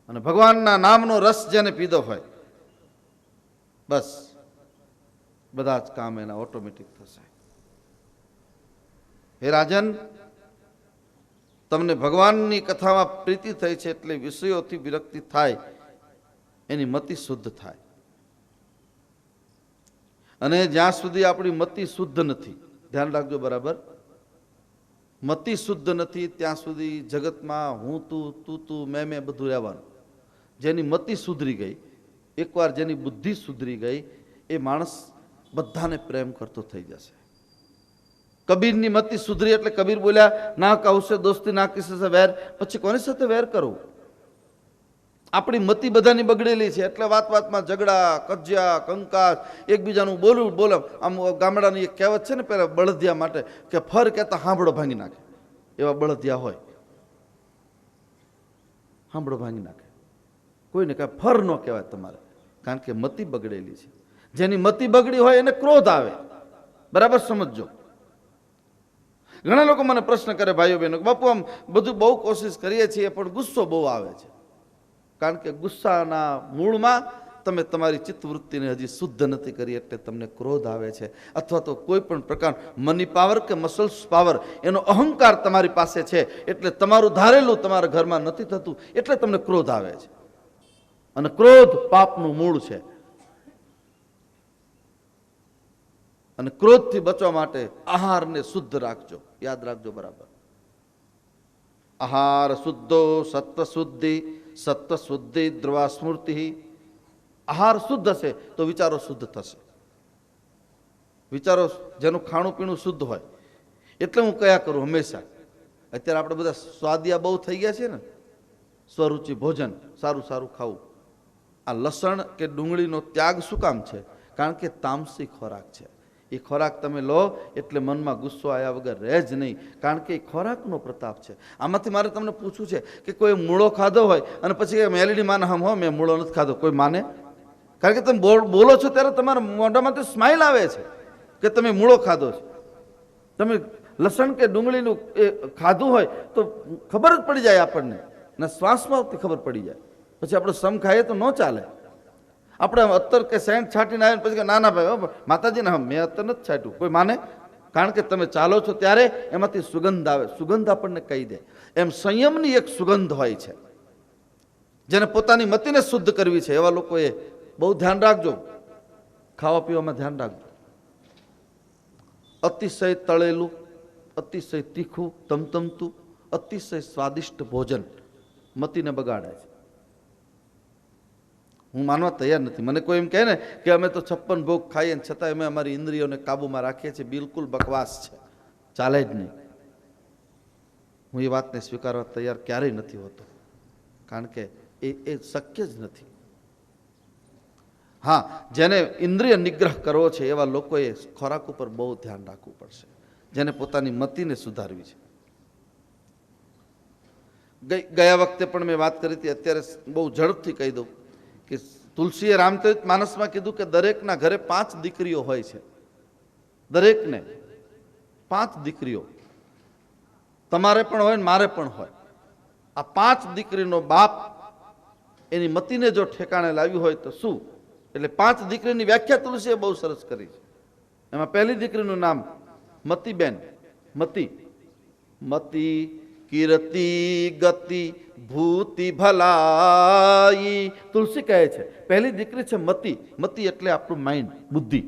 અને ભગવાનના નામનો રસ જેને પીધો હોય, બસ બધા જ કામ એના ઓટોમેટિક થશે. હે રાજન, તમને ભગવાનની કથામાં પ્રીતિ થઈ છે એટલે વિષયોથી વિરક્તિ થાય, એની મતિ શુદ્ધ થાય. અને જ્યાં સુધી આપણી મતિ શુદ્ધ નથી, ધ્યાન રાખજો બરાબર, મતિ શુદ્ધ નથી ત્યાં સુધી જગતમાં હું તું, તું તું, મેં બધું રહેવાનું. જેની મતિ સુધરી ગઈ, એકવાર જેની બુદ્ધિ સુધરી ગઈ, એ માણસ બધાને પ્રેમ કરતો થઈ જશે. કબીરની મતિ સુધરી એટલે કબીર બોલ્યા, ના કહું દોસ્તી ના કિસે સે વેર. પછી કોની સાથે વેર કરવું? આપણી મતિ બધાની બગડેલી છે એટલે વાત વાતમાં ઝઘડા, કજિયા, કંકાસ, એકબીજાનું બોલું બોલો. આમ ગામડાની એક કહેવત છે ને પેલા બળદિયા માટે, કે ફર કહેતા હાંભળો ભાંગી નાખે. એવા બળદિયા હોય, હાંભળો ભાંગી નાખે. કોઈને કાંઈ ફર ન કહેવાય તમારે, કારણ કે મતિ બગડેલી છે. જેની મતિ બગડી હોય એને ક્રોધ આવે. બરાબર સમજો. ઘણા લોકો મને પ્રશ્ન કરે, ભાઈઓ બહેનો, બાપુ આમ બધું બહુ કોશિશ કરીએ છીએ પણ ગુસ્સો બહુ આવે છે. કારણ કે ગુસ્સાના મૂળમાં તમે તમારી ચિત્તવૃત્તિને હજી શુદ્ધ નથી કરી એટલે તમને ક્રોધ આવે છે. અથવા તો કોઈ પણ પ્રકાર મની પાવર કે મસલ્સ પાવર, એનો અહંકાર તમારી પાસે છે એટલે તમારું ધારેલું તમારા ઘરમાં નથી થતું એટલે તમને ક્રોધ આવે છે. અને ક્રોધ પાપનું મૂળ છે. અને ક્રોધથી બચવા માટે આહારને શુદ્ધ રાખજો, યાદ રાખજો બરાબર. આહાર શુદ્ધો સત્વ શુદ્ધિ, સત્વ શુદ્ધિ દ્રવા સ્મૃતિ. આહાર શુદ્ધ હશે તો વિચારો શુદ્ધ થશે. વિચારો, જેનું ખાણું પીણું શુદ્ધ હોય. એટલે હું કયા કરું હંમેશા, અત્યારે આપણે બધા સ્વાદિયા બહુ થઈ ગયા છે ને, સ્વરૂચિ ભોજન, સારું સારું ખાવું. આ લસણ કે ડુંગળીનો ત્યાગ શું કામ છે? કારણ કે તામસી ખોરાક છે. એ ખોરાક તમે લો એટલે મનમાં ગુસ્સો આવ્યા વગર રહે જ નહીં, કારણ કે એ ખોરાકનો પ્રતાપ છે. આમાંથી મારે તમને પૂછવું છે કે કોઈ મૂળો ખાધો હોય અને પછી મેલડી માને હમ હો મેં મૂળો નથી ખાધો, કોઈ માને? કારણ કે તમે બોલો છો ત્યારે તમારા મોઢામાંથી સ્માઇલ આવે છે કે તમે મૂળો ખાધો છે. તમે લસણ કે ડુંગળીનું એ ખાધું હોય તો ખબર જ પડી જાય આપણને, ને શ્વાસમાં ખબર પડી જાય. પછી આપણે સમ ખાઈએ તો ન ચાલે. આપણે અત્તર કે સેન્ટ છાંટીને આવીને પછી ના ના ભાઈ માતાજીને હા મેં અત્તર નથી છાંટ્યું, કોઈ માને? કારણ કે તમે ચાલો છો ત્યારે એમાંથી સુગંધ આવે, સુગંધ આપણને કહી દે. એમ સંયમની એક સુગંધ હોય છે, જેને પોતાની મતિને શુદ્ધ કરવી છે. એવા લોકોએ બહુ ધ્યાન રાખજો, ખાવા પીવામાં ધ્યાન રાખજો. અતિશય તળેલું, અતિશય તીખું, તમતમતું, અતિશય સ્વાદિષ્ટ ભોજન મતિને બગાડે છે. હું માનવા તૈયાર નથી. મને કોઈ એમ કહે ને કે અમે તો 56 ભોગ ખાઈએ ને છતાં અમે અમારી ઇન્દ્રિયોને કાબૂમાં રાખીએ છીએ, બિલકુલ બકવાસ છે, ચાલે જ નહીં. હું એ વાતને સ્વીકારવા તૈયાર ક્યારેય નથી હોતો, કારણ કે એ શક્ય જ નથી. હા, જેને ઇન્દ્રિય નિગ્રહ કરવો છે એવા લોકોએ ખોરાક ઉપર બહુ ધ્યાન રાખવું પડશે, જેને પોતાની મતિને સુધારવી છે. ગયા વખતે પણ મેં વાત કરી હતી, અત્યારે બહુ ઝડપથી કહી દઉં કે તુલસીએ રામચરિત માનસમાં કીધું કે દરેકના ઘરે 5 દીકરીઓ હોય છે. દરેકને 5 દીકરીઓ, તમારે પણ હોય ને મારે પણ હોય. આ 5 દીકરીનો બાપ એની મતિને જો ઠેકાણે લાવ્યું હોય તો શું? એટલે 5 દીકરીની વ્યાખ્યા તુલસીએ બહુ સરસ કરી છે. એમાં પહેલી દીકરીનું નામ મતીબેન. મતી, મતી કીર્તિ ગતિ ભૂતિ ભલાઈ, તુલસી કહે છે પહેલી દીકરી છે મતી. મતી એટલે આપણું માઇન્ડ, બુદ્ધિ.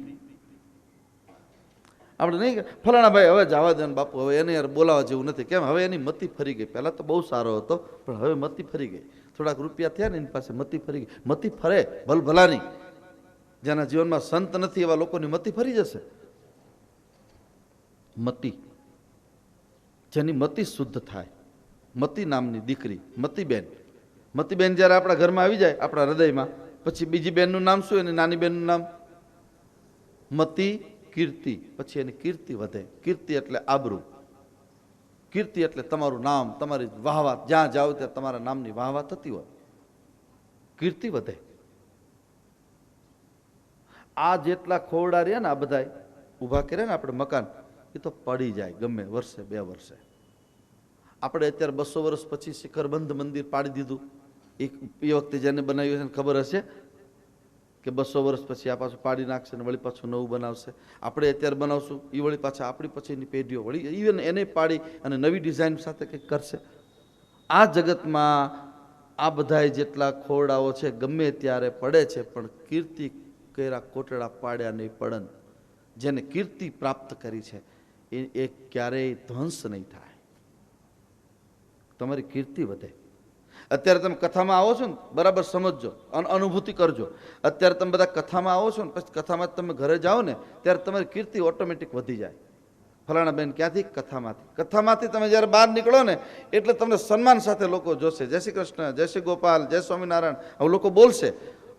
આપણે નહીં ફલાણા ભાઈ હવે જવા દે બાપુ, હવે એને યાર બોલાવા જેવું નથી. કેમ? હવે એની મતી ફરી ગઈ. પહેલા તો બહુ સારો હતો પણ હવે મતી ફરી ગઈ. થોડાક રૂપિયા થયા ને એની પાસે મતી ફરી ગઈ. મતી ફરે ભલભલાની. જેના જીવનમાં સંત નથી એવા લોકોની મતી ફરી જશે. મતી, જેની મતિ શુદ્ધ થાય, મતી નામની દીકરી મતીબેન. મતીબેન જ્યારે આપણા ઘરમાં આવી જાય, આપણા હૃદયમાં, પછી બીજી બેનનું નામ શું? એની નાની બેનનું નામ મતી કીર્તિ. પછી એની કીર્તિ વધે. કીર્તિ એટલે આબરૂ. કીર્તિ એટલે તમારું નામ, તમારી વાહવા, જ્યાં જાઓ ત્યાં તમારા નામની વાહવા થતી હોય, કીર્તિ વધે. આ જેટલા ખોરડા રહ્યા ને, આ બધા ઊભા કર્યા ને આપણે મકાન, એ તો પડી જાય ગમે વર્ષે 2 વર્ષે. આપણે અત્યારે 200 વર્ષ પછી શિખરબંધ મંદિર પાડી દીધું. એ વખતે જેને બનાવ્યું છે ખબર હશે કે 200 વર્ષ પછી આ પાછું પાડી નાખશે ને વળી પાછું નવું બનાવશે. આપણે અત્યારે બનાવશું, એ વળી પાછા આપણી પછીની પેઢીઓ વળી ઇવન એને પાડી અને નવી ડિઝાઇન સાથે કંઈક કરશે. આ જગતમાં આ બધા જેટલા ખોરડાઓ છે ગમે ત્યારે પડે છે, પણ કીર્તિ કર્યા કોટડા પાડ્યા નહીં પડન. જેને કીર્તિ પ્રાપ્ત કરી છે એ ક્યારેય ધ્વંસ નહીં થાય. તમારી કીર્તિ વધે. અત્યારે તમે કથામાં આવો છો ને, બરાબર સમજજો, અનુભૂતિ કરજો. અત્યારે તમે બધા કથામાં આવો છો ને, પછી કથામાં તમે ઘરે જાઓ ને ત્યારે તમારી કીર્તિ ઓટોમેટિક વધી જાય. ફલાણા બેન ક્યાંથી? કથામાંથી. કથામાંથી તમે જ્યારે બહાર નીકળો ને એટલે તમને સન્માન સાથે લોકો જોશે. જય શ્રી કૃષ્ણ, જય શ્રી ગોપાલ, જય સ્વામિનારાયણ, હવે લોકો બોલશે.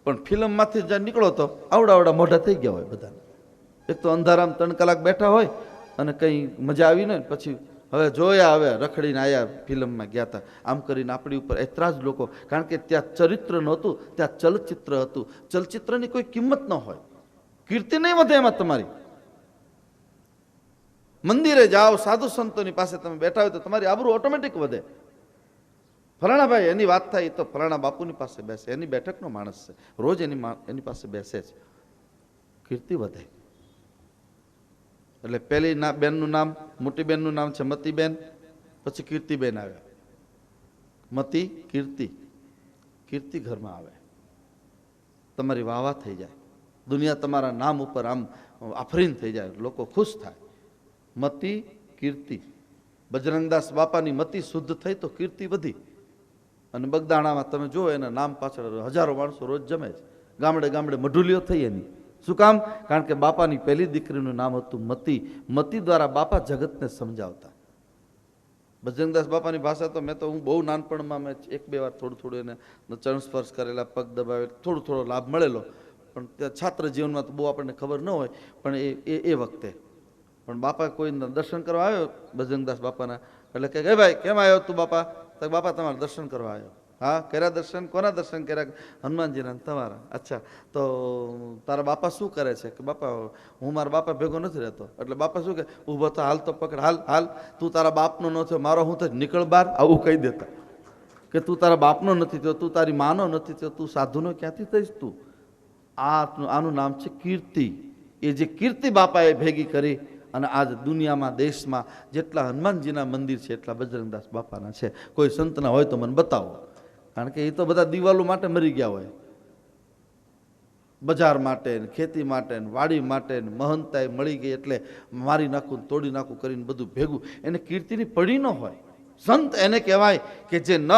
પણ ફિલ્મમાંથી જ્યાં નીકળો તો આવડા મોઢા થઈ ગયા હોય બધાને. એક તો અંધારામ 3 કલાક બેઠા હોય અને કંઈ મજા આવી ને, પછી હવે જોયા, હવે રખડીને આવ્યા, ફિલ્મમાં ગયા હતા, આમ કરીને આપણી ઉપર એતરાજ લોકો. કારણ કે ત્યાં ચરિત્ર નહોતું, ત્યાં ચલચિત્ર હતું. ચલચિત્રની કોઈ કિંમત ન હોય, કીર્તિ નહીં વધે એમાં તમારી. મંદિરે જાઓ, સાધુ સંતોની પાસે તમે બેઠા હોય તો તમારી આબરૂ ઓટોમેટિક વધે. ફલાણા ભાઈ એની વાત થાય તો ફલાણા બાપુની પાસે બેસે, એની બેઠકનો માણસ છે, રોજ એની પાસે બેસે છે, કીર્તિ વધે. એટલે પહેલી બેનનું નામ, મોટી બેનનું નામ છે મતીબેન. પછી કીર્તિબેન આવ્યા. મતી, કીર્તિ. કીર્તિ ઘરમાં આવે, તમારી વાહવા થઈ જાય, દુનિયા તમારા નામ ઉપર આમ આફરીન થઈ જાય, લોકો ખુશ થાય. મતી, કીર્તિ. બજરંગદાસ બાપાની મતી શુદ્ધ થઈ તો કીર્તિ વધી. અને બગદાણામાં તમે જુઓ એના નામ પાછળ હજારો માણસો રોજ જમે છે. ગામડે ગામડે મઢુલીઓ થઈ એની. શું કામ? કારણ કે બાપાની પહેલી દીકરીનું નામ હતું મતી. મતી દ્વારા બાપા જગતને સમજાવતા. બજરંગદાસ બાપાની ભાષા તો હું બહુ નાનપણમાં મેં 1-2 વાર થોડું એને ચરણ સ્પર્શ કરેલા, પગ દબાવે, થોડો લાભ મળેલો. પણ ત્યાં છાત્ર જીવનમાં તો બહુ આપણને ખબર ન હોય. પણ એ વખતે પણ બાપા કોઈ દર્શન કરવા આવ્યો બજરંગદાસ બાપાના, એટલે કે ભાઈ કેમ આવ્યો તું બાપા? તો બાપા તમારે દર્શન કરવા આવ્યો. હા કર્યા દર્શન. કોના દર્શન કર્યા? હનુમાનજીના. તમારા. અચ્છા, તો તારા બાપા શું કરે છે? કે બાપા હું મારા બાપા ભેગો નથી રહેતો. એટલે બાપા શું કે, ઊભો તો હાલ, તો પકડ, હાલ હાલ, તું તારા બાપનો ન થયો, મારો હું થાય, નીકળ બહાર, આવું કહી દેતા. કે તું તારા બાપનો નથી થયો, તું તારી માનો નથી થયો, તું સાધુનો ક્યાંથી થઈશ તું? આનું નામ છે કીર્તિ. એ જે કીર્તિ બાપાએ ભેગી કરી અને આજ દુનિયામાં દેશમાં જેટલા હનુમાનજીના મંદિર છે એટલા બજરંગદાસ બાપાના છે. કોઈ સંતના હોય તો મને બતાવો, કારણ કે એ તો બધા દિવાલો માટે મરી ગયા હોય, બજાર માટે, ખેતી માટે, વાડી માટે, મહંતાએ મળી ગઈ એટલે મારી નાખું, તોડી નાખું કરીને બધું ભેગું. એને કીર્તિની પડી ન હોય. સંત એને કહેવાય કે જે ન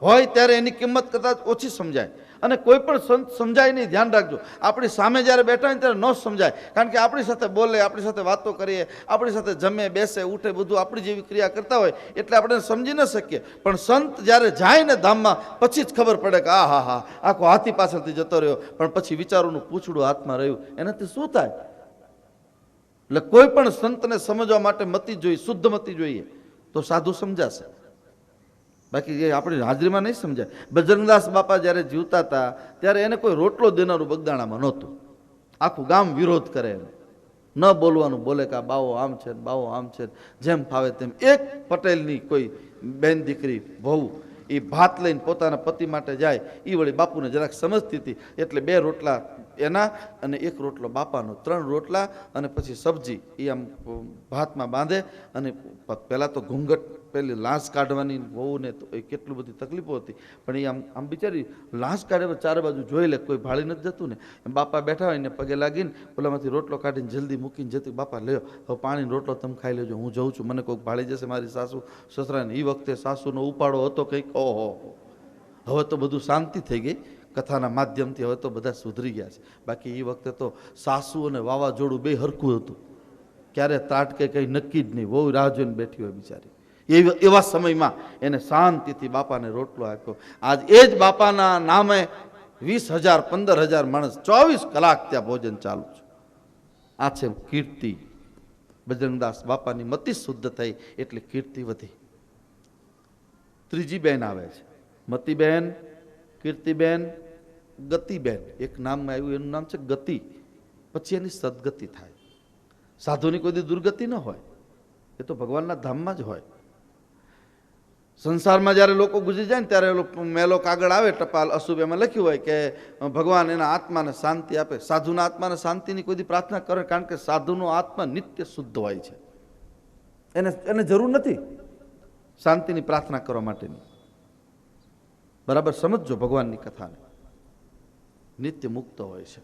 હોય ત્યારે એની કિંમત કદાચ ઓછી સમજાય. અને કોઈ પણ સંત સમજાય નહીં, ધ્યાન રાખજો. આપણી સામે જ્યારે બેઠા હોય ત્યારે ન સમજાય, કારણ કે આપણી સાથે બોલે, આપણી સાથે વાતો કરીએ, આપણી સાથે જમે, બેસે, ઉઠે, બધું આપણી જેવી ક્રિયા કરતા હોય એટલે આપણે સમજી ન શકીએ. પણ સંત જ્યારે જાય ને ધામમાં, પછી જ ખબર પડે કે આ હા હા, આખો હાથી પાછળથી જતો રહ્યો, પણ પછી વિચારોનું પૂછડું હાથમાં રહ્યું, એનાથી શું થાય? એટલે કોઈ પણ સંતને સમજવા માટે મતિ જોઈએ, શુદ્ધ મતિ જોઈએ, તો સાધુ સમજાશે. બાકી એ આપણી હાજરીમાં નહીં સમજાય. બજરંગદાસ બાપા જ્યારે જીવતા હતા ત્યારે એને કોઈ રોટલો દેનારું બગદાણામાં નહોતું. આખું ગામ વિરોધ કરે એને. ન બોલવાનું, બોલે કે આ બાવો આમ છે, બાવો આમ છે, જેમ ફાવે તેમ. એક પટેલની કોઈ બેન દીકરી વહુ એ ભાત લઈને પોતાના પતિ માટે જાય, એ વળી બાપુને જરાક સમજતી હતી એટલે 2 રોટલા એના અને 1 રોટલો બાપાનો, 3 રોટલા અને પછી સબ્જી એ આમ ભાતમાં બાંધે. અને પહેલાં તો ઘૂંઘટ, પેલી લાશ કાઢવાની વહુને તો એ કેટલું બધી તકલીફો હતી, પણ એ આમ બિચારી લાશ કાઢે, ચારે બાજુ જોઈ લે, કોઈ ભાળી નથી જતું ને. બાપા બેઠા હોય ને પગે લાગીને પેલામાંથી રોટલો કાઢીને જલ્દી મૂકીને જતી, બાપા લ્યો હવે પાણીનો રોટલો તમે ખાઈ લેજો, હું જઉં છું, મને કોઈક ભાળી જશે, મારી સાસુ સસરાને. એ વખતે સાસુનો ઉપાડો હતો કંઈક, ઓહો. હવે તો બધું શાંતિ થઈ ગઈ કથાના માધ્યમથી, હવે તો બધા સુધરી ગયા છે. બાકી એ વખતે તો સાસુ અને વાવાઝોડું બે હરખું હતું, ક્યારે ત્રાટકે કંઈ નક્કી જ નહીં. બહુ રાહ જોઈને બેઠી હોય બિચારી. એવા સમયમાં એને શાંતિથી બાપાને રોટલો આપ્યો. આજ એ જ બાપાના નામે 20,000 15,000 માણસ 24 કલાક ત્યાં ભોજન ચાલુ છે. આ છે કીર્તિ. બજરંગદાસ બાપાની મતિ શુદ્ધ થઈ એટલે કીર્તિ વધી. ત્રીજી બેન આવે છે, મતીબેન, કીર્તિબેન, ગતિબેન. એક નામમાં આવ્યું, એનું નામ છે ગતિ. પછી એની સદગતિ થાય. સાધુની કોઈ દી દુર્ગતિ ન હોય, એ તો ભગવાનના ધામમાં જ હોય. સંસારમાં જ્યારે લોકો ગુજરી જાય ને ત્યારે મેલો કાગળ આવે, ટપાલ અશુભ, એમાં લખ્યું હોય કે ભગવાન એના આત્માને શાંતિ આપે. સાધુના આત્માને શાંતિની કોઈ દી પ્રાર્થના કરે, કારણ કે સાધુનો આત્મા નિત્ય શુદ્ધ હોય છે. એને જરૂર નથી શાંતિની પ્રાર્થના કરવા માટેની. બરાબર સમજજો ભગવાનની કથાને. નિત્ય મુક્ત હોય છે.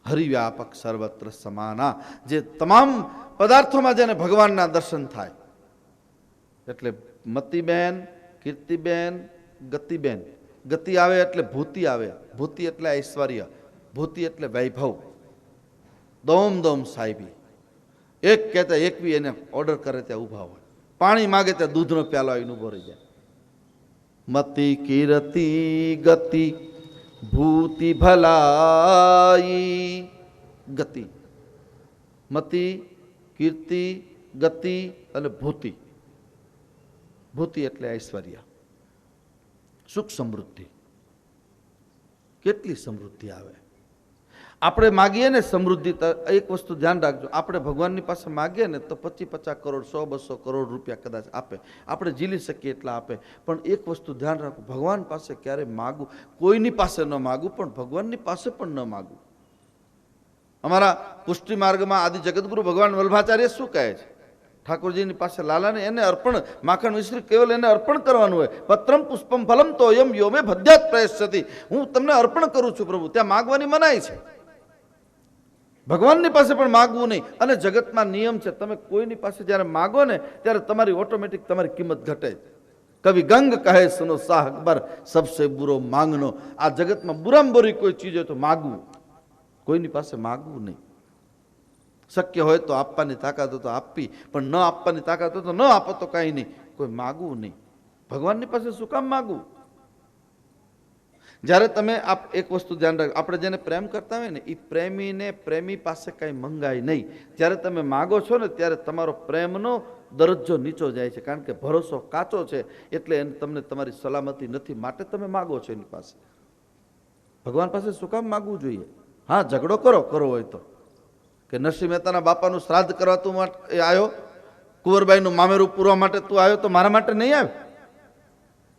હરિવ્યાપક સર્વત્ર સમાના, જે તમામ પદાર્થોમાં જેને ભગવાનના દર્શન થાય. એટલે મતીબેન, કીર્તિબેન, ગતિબેન. ગતિ આવે એટલે ભૂતિ આવે. ભૂતિ એટલે ઐશ્વર્ય, ભૂતિ એટલે વૈભવ. દોમ દોમ સાહેબી. એક કહેતા એકવી એને ઓર્ડર કરે ત્યાં ઊભા હોય, પાણી માગે ત્યાં દૂધનો પ્યાલો આવીને ઊભો રહી જાય. મતિ કીર્તિ ગતિ ભૂતિ ભલાઈ. ગતિ, મતિ, કીર્તિ, ગતિ અને ભૂતિ. ભૂતિ એટલે ઐશ્વર્ય, સુખ સમૃદ્ધિ. કેટલી સમૃદ્ધિ આવે. આપણે માગીએ ને સમૃદ્ધિ, એક વસ્તુ ધ્યાન રાખજો, આપણે ભગવાનની પાસે માગીએ ને તો 25-50 કરોડ 100-200 કરોડ રૂપિયા કદાચ આપે, આપણે ઝીલી શકીએ એટલા આપે. પણ એક વસ્તુ ધ્યાન રાખો, ભગવાન પાસે ક્યારે માગવું, કોઈની પાસે ન માગવું, પણ ભગવાનની પાસે પણ ન માગવું. અમારા પુષ્ટિ માર્ગમાં આદિ જગતગુરુ ભગવાન વલ્લભાચાર્ય શું કહે છે? ઠાકોરજીની પાસે લાલાને એને અર્પણ, માખણ મિશ્રી કેવલ એને અર્પણ કરવાનું હોય. પત્રમ પુષ્પમ ફલમ તો યમ યોમે ભદ્યાત પ્રયશ્યતિ. હું તમને અર્પણ કરું છું પ્રભુ, ત્યાં માગવાની મનાઈ છે. ભગવાનની પાસે પણ માગવું નહીં. અને જગતમાં નિયમ છે, તમે કોઈની પાસે જ્યારે માગો ને ત્યારે તમારી ઓટોમેટિક તમારી કિંમત ઘટે. કવિ ગંગ કહે સુનો શાહ અકબર, સબસે બુરો માંગનો. આ જગતમાં બુરામાં બુરી કોઈ ચીજ હોય તો માગવું. કોઈની પાસે માગવું નહીં. શક્ય હોય તો આપવાની તાકાત હોય તો આપવી, પણ ન આપવાની તાકાત હોય તો ન આપો તો કાંઈ નહીં. કોઈ માગવું નહીં. ભગવાનની પાસે શું કામ માગવું? જ્યારે તમે એક વસ્તુ ધ્યાન રાખો, આપણે જેને પ્રેમ કરતા હોય ને એ પ્રેમીને પ્રેમી પાસે કાંઈ મંગાય નહીં. જ્યારે તમે માગો છો ને ત્યારે તમારો પ્રેમનો દરજ્જો નીચો જાય છે, કારણ કે ભરોસો કાચો છે, એટલે એને તમને તમારી સલામતી નથી, માટે તમે માગો છો એની પાસે. ભગવાન પાસે શું કામ માગવું જોઈએ? હા, ઝઘડો કરો હોય તો, કે નરસિંહ મહેતાના બાપાનું શ્રાદ્ધ કરવા તું માટે આવ્યો, કુંવરબાઈનું મામેરું પૂરવા માટે તું આવ્યો, તો મારા માટે નહીં આવ્યો?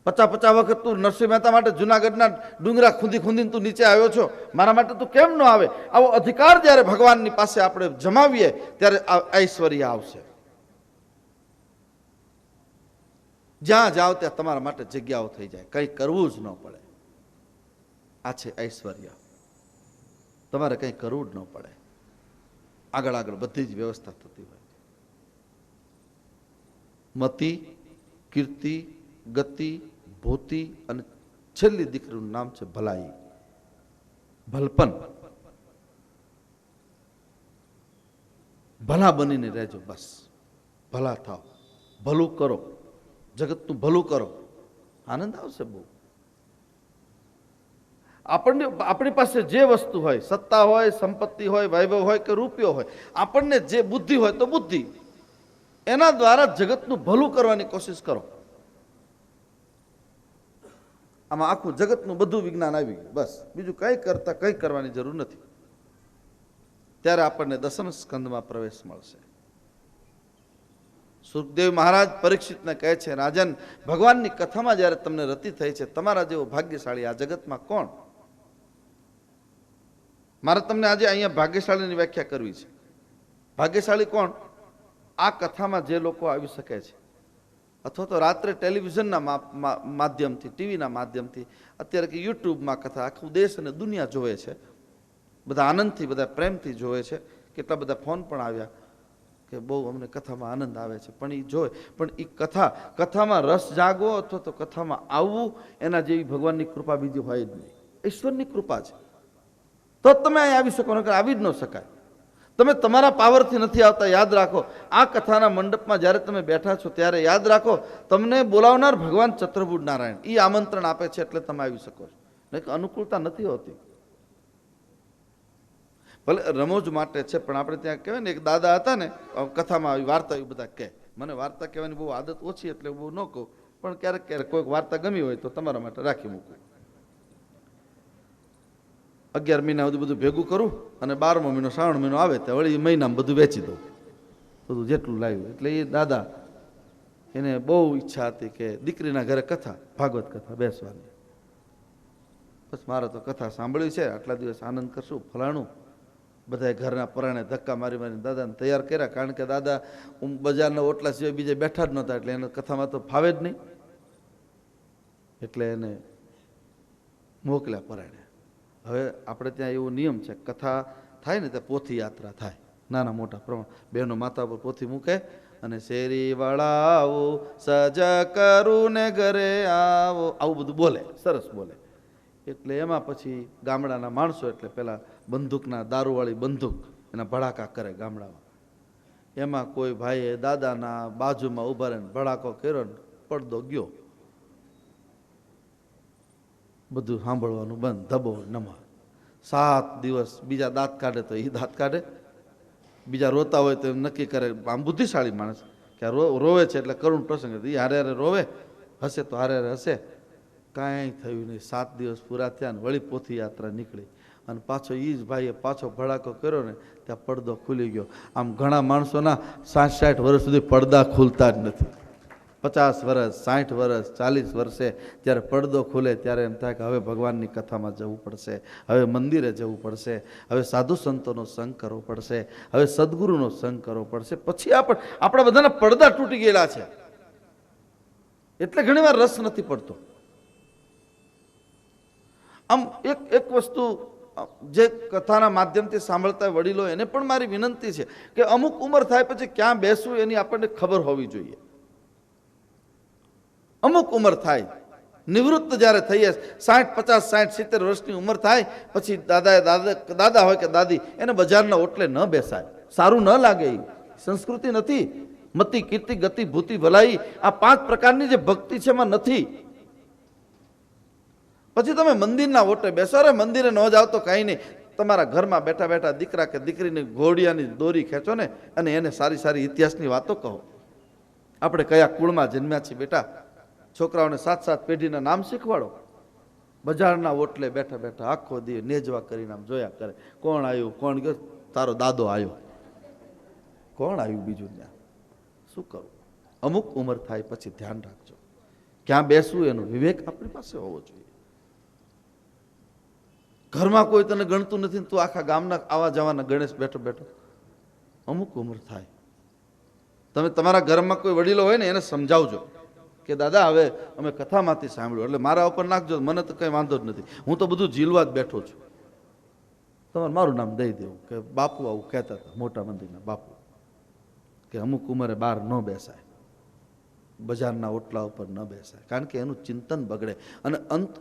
50 વખત તું નરસિંહ મહેતા માટે જુનાગઢના ડુંગરા ખૂંદીને તું નીચે આવ્યો છો, મારા માટે તું કેમ ન આવે? આવો અધિકાર જ્યારે ભગવાનની પાસે આપણે જમાવીએ ત્યારે ઐશ્વર્ય આવશે. જ્યાં જાઓ ત્યાં તમારા માટે જગ્યાઓ થઈ જાય, કંઈ કરવું જ ન પડે. આ છે ઐશ્વર્ય. તમારે કંઈ કરવું જ ન પડે, આગળ બધી જ વ્યવસ્થા થતી હોય. મતિ, કીર્તિ, ગતિ, ભૂતિ અને છેલ્લી દીકરીનું નામ છે ભલાઈ, ભલપન. ભલા બનીને રહેજો, બસ ભલા થાવ, ભલું કરો, જગતનું ભલું કરો, આનંદ આવશે બહુ. આપણી પાસે જે વસ્તુ હોય, સત્તા હોય, સંપત્તિ હોય, વૈભવ હોય કે રૂપિયો હોય, આપણને જે બુદ્ધિ હોય તો બુદ્ધિ, એના દ્વારા જગતનું ભલું કરવાની કોશિશ કરો. આમાં આખું જગતનું બધું વિજ્ઞાન આવી ગયું, બસ બીજું કંઈ કરવાની જરૂર નથી. ત્યારે આપણને દસમ સ્કંદમાં પ્રવેશ મળશે. સુખદેવ મહારાજ પરીક્ષિતને કહે છે, રાજન, ભગવાનની કથામાં જ્યારે તમને રતિ થઈ છે, તમારા જેવો ભાગ્યશાળી આ જગતમાં કોણ? મારે તમને આજે અહીંયા ભાગ્યશાળીની વ્યાખ્યા કરવી છે. ભાગ્યશાળી કોણ? આ કથામાં જે લોકો આવી શકે છે, અથવા તો રાત્રે ટેલિવિઝનના માધ્યમથી, ટીવીના માધ્યમથી, અત્યારે કે યુટ્યુબમાં કથા આખું દેશ અને દુનિયા જોવે છે, બધા આનંદથી, બધા પ્રેમથી જોવે છે. કેટલા બધા ફોન પણ આવ્યા કે બહુ અમને કથામાં આનંદ આવે છે, પણ એ જોવે. પણ એ કથામાં રસ જાગવો અથવા તો કથામાં આવવું, એના જેવી ભગવાનની કૃપા બીજી હોય જ નહીં. ઈશ્વરની કૃપા છે, તો જ તમે અહીં આવી શકો, નકર આવી જ ન શકાય. તમે તમારા પાવરથી નથી આવતા, યાદ રાખો. આ કથાના મંડપમાં જ્યારે તમે બેઠા છો ત્યારે યાદ રાખો, તમને બોલાવનાર ભગવાન ચતુર્ભુજ નારાયણ એ આમંત્રણ આપે છે, એટલે તમે આવી શકો છો. નહીં અનુકૂળતા નથી હોતી. ભલે રમોજ માટે છે, પણ આપણે ત્યાં કહેવાય ને, એક દાદા હતા ને, કથામાં આવી વાર્તા એ બધા કહે. મને વાર્તા કહેવાની બહુ આદત ઓછી, એટલે બહુ ન કહું, પણ ક્યારેક કોઈક વાર્તા ગમી હોય તો તમારા માટે રાખી મૂકું. 11 મહિના સુધી બધું ભેગું કરું, અને 12મો મહિનો શ્રાવણ મહિનો આવે તો વળી મહિનામાં બધું વેચી દઉં, બધું જેટલું લાવ્યું. એટલે એ દાદા, એને બહુ ઈચ્છા હતી કે દીકરીના ઘરે કથા, ભાગવત કથા બેસવાની. બસ મારે તો કથા સાંભળ્યું છે, આટલા દિવસ આનંદ કરશું, ફલાણું. બધાએ ઘરના પરાણે ધક્કા મારી દાદાને તૈયાર કર્યા, કારણ કે દાદા બજારના ઓટલા સિવાય બીજે બેઠા જ નહોતા, એટલે એને કથામાં તો ફાવે જ નહીં. એટલે એને મોકલ્યા પરાણે. હવે આપણે ત્યાં એવો નિયમ છે, કથા થાય ને ત્યાં પોથી યાત્રા થાય, નાના મોટા પ્રમાણ. બહેનો માતા પર પોથી મૂકે અને શેરી વળાવો, સજ કરું ને ઘરે આવો, આવું બધું બોલે, સરસ બોલે. એટલે એમાં પછી ગામડાના માણસો, એટલે પેલા બંદૂકના, દારૂવાળી બંદૂક, એના ભડાકા કરે ગામડામાં. એમાં કોઈ ભાઈએ દાદાના બાજુમાં ઉભા રહીને ભડાકો કર્યો, પડદો ગયો, બધું સાંભળવાનું બંધ, ધબો નમા. 7 દિવસ બીજા દાંત કાઢે તો એ દાંત કાઢે, બીજા રોતા હોય તો એમ નક્કી કરે. આમ બુદ્ધિશાળી માણસ કે રોવે છે એટલે કરુણ પ્રસંગ, એ હારે હારે રોવે, હશે તો હારે હારે હશે. કાંઈ થયું નહીં. 7 દિવસ પૂરા થયા ને વળી પોથી યાત્રા નીકળી, અને પાછો એ જ ભાઈએ પાછો ભડાકો કર્યો ને ત્યાં પડદો ખુલી ગયો. આમ ઘણા માણસોના 60-60 વર્ષ સુધી પડદા ખુલતા જ નથી. 50 વર્ષ, 60 વર્ષ, 40 વર્ષે જ્યારે પડદો ખુલે ત્યારે એમ થાય કે હવે ભગવાનની કથામાં જવું પડશે, હવે મંદિરે જવું પડશે, હવે સાધુ સંતોનો સંગ કરવો પડશે, હવે સદગુરુનો સંગ કરવો પડશે. પછી આપણા બધાના પડદા તૂટી ગયેલા છે, એટલે ઘણીવાર રસ નથી પડતો. આમ એક વસ્તુ જે કથાના માધ્યમથી સાંભળતા વડીલો, એને પણ મારી વિનંતી છે કે અમુક ઉંમર થાય પછી ક્યાં બેસવું એની આપણને ખબર હોવી જોઈએ. અમુક ઉંમર થાય, નિવૃત્ત જ્યારે થઈએ, 60, 50, 60, 70 વર્ષની ઉંમર થાય પછી દાદા હોય કે દાદી, એને બજારના ઓટલે ન બેસાય, સારું ન લાગે. એ સંસ્કૃતિ નથી. મતિ, કીર્તિ, ગતિ, ભૂતિ, ભલાઈ, આ 5 પ્રકારની જે ભક્તિ છે એમાં નથી. પછી તમે મંદિરના ઓટે બેસો. અરે મંદિરે ન જાવ તો કાંઈ નહીં, તમારા ઘરમાં બેઠા બેઠા દીકરા કે દીકરીની ઘોડિયાની દોરી ખેંચો ને, અને એને સારી સારી ઇતિહાસની વાતો કહો. આપણે કયા કુળમાં જન્મ્યા છીએ બેટા? છોકરાઓને 7-7 પેઢીના નામ શીખવાડો. બજારના ઓટલે બેઠા બેઠા આખો દી નેજવા કરીને આમ જોયા કરે, કોણ આવ્યું, કોણ ગયો? તારો દાદો આવ્યો. કોણ આવ્યું બીજું? ત્યાં શું કરું? અમુક ઉંમર થાય પછી ધ્યાન રાખજો, ક્યાં બેસવું એનો વિવેક આપણી પાસે હોવો જોઈએ. ઘરમાં કોઈ તને ગણતું નથી, તું આખા ગામના આવા જવાના ગણેશ બેઠો બેઠો. અમુક ઉંમર થાય, તમે તમારા ઘરમાં કોઈ વડીલો હોય ને એને સમજાવજો કે દાદા હવે અમે કથામાંથી સાંભળ્યું એટલે મારા ઉપર નાખજો, મને તો કંઈ વાંધો જ નથી, હું તો બધું ઝીલવા જ બેઠો છું. તમારે મારું નામ દઈ દેવું કે બાપુ આવું કહેતા હતા, મોટા મંદિરના બાપુ, કે અમુક ઉંમરે બહાર ન બેસાય, બજારના ઓટલા ઉપર ન બેસાય, કારણ કે એનું ચિંતન બગડે. અને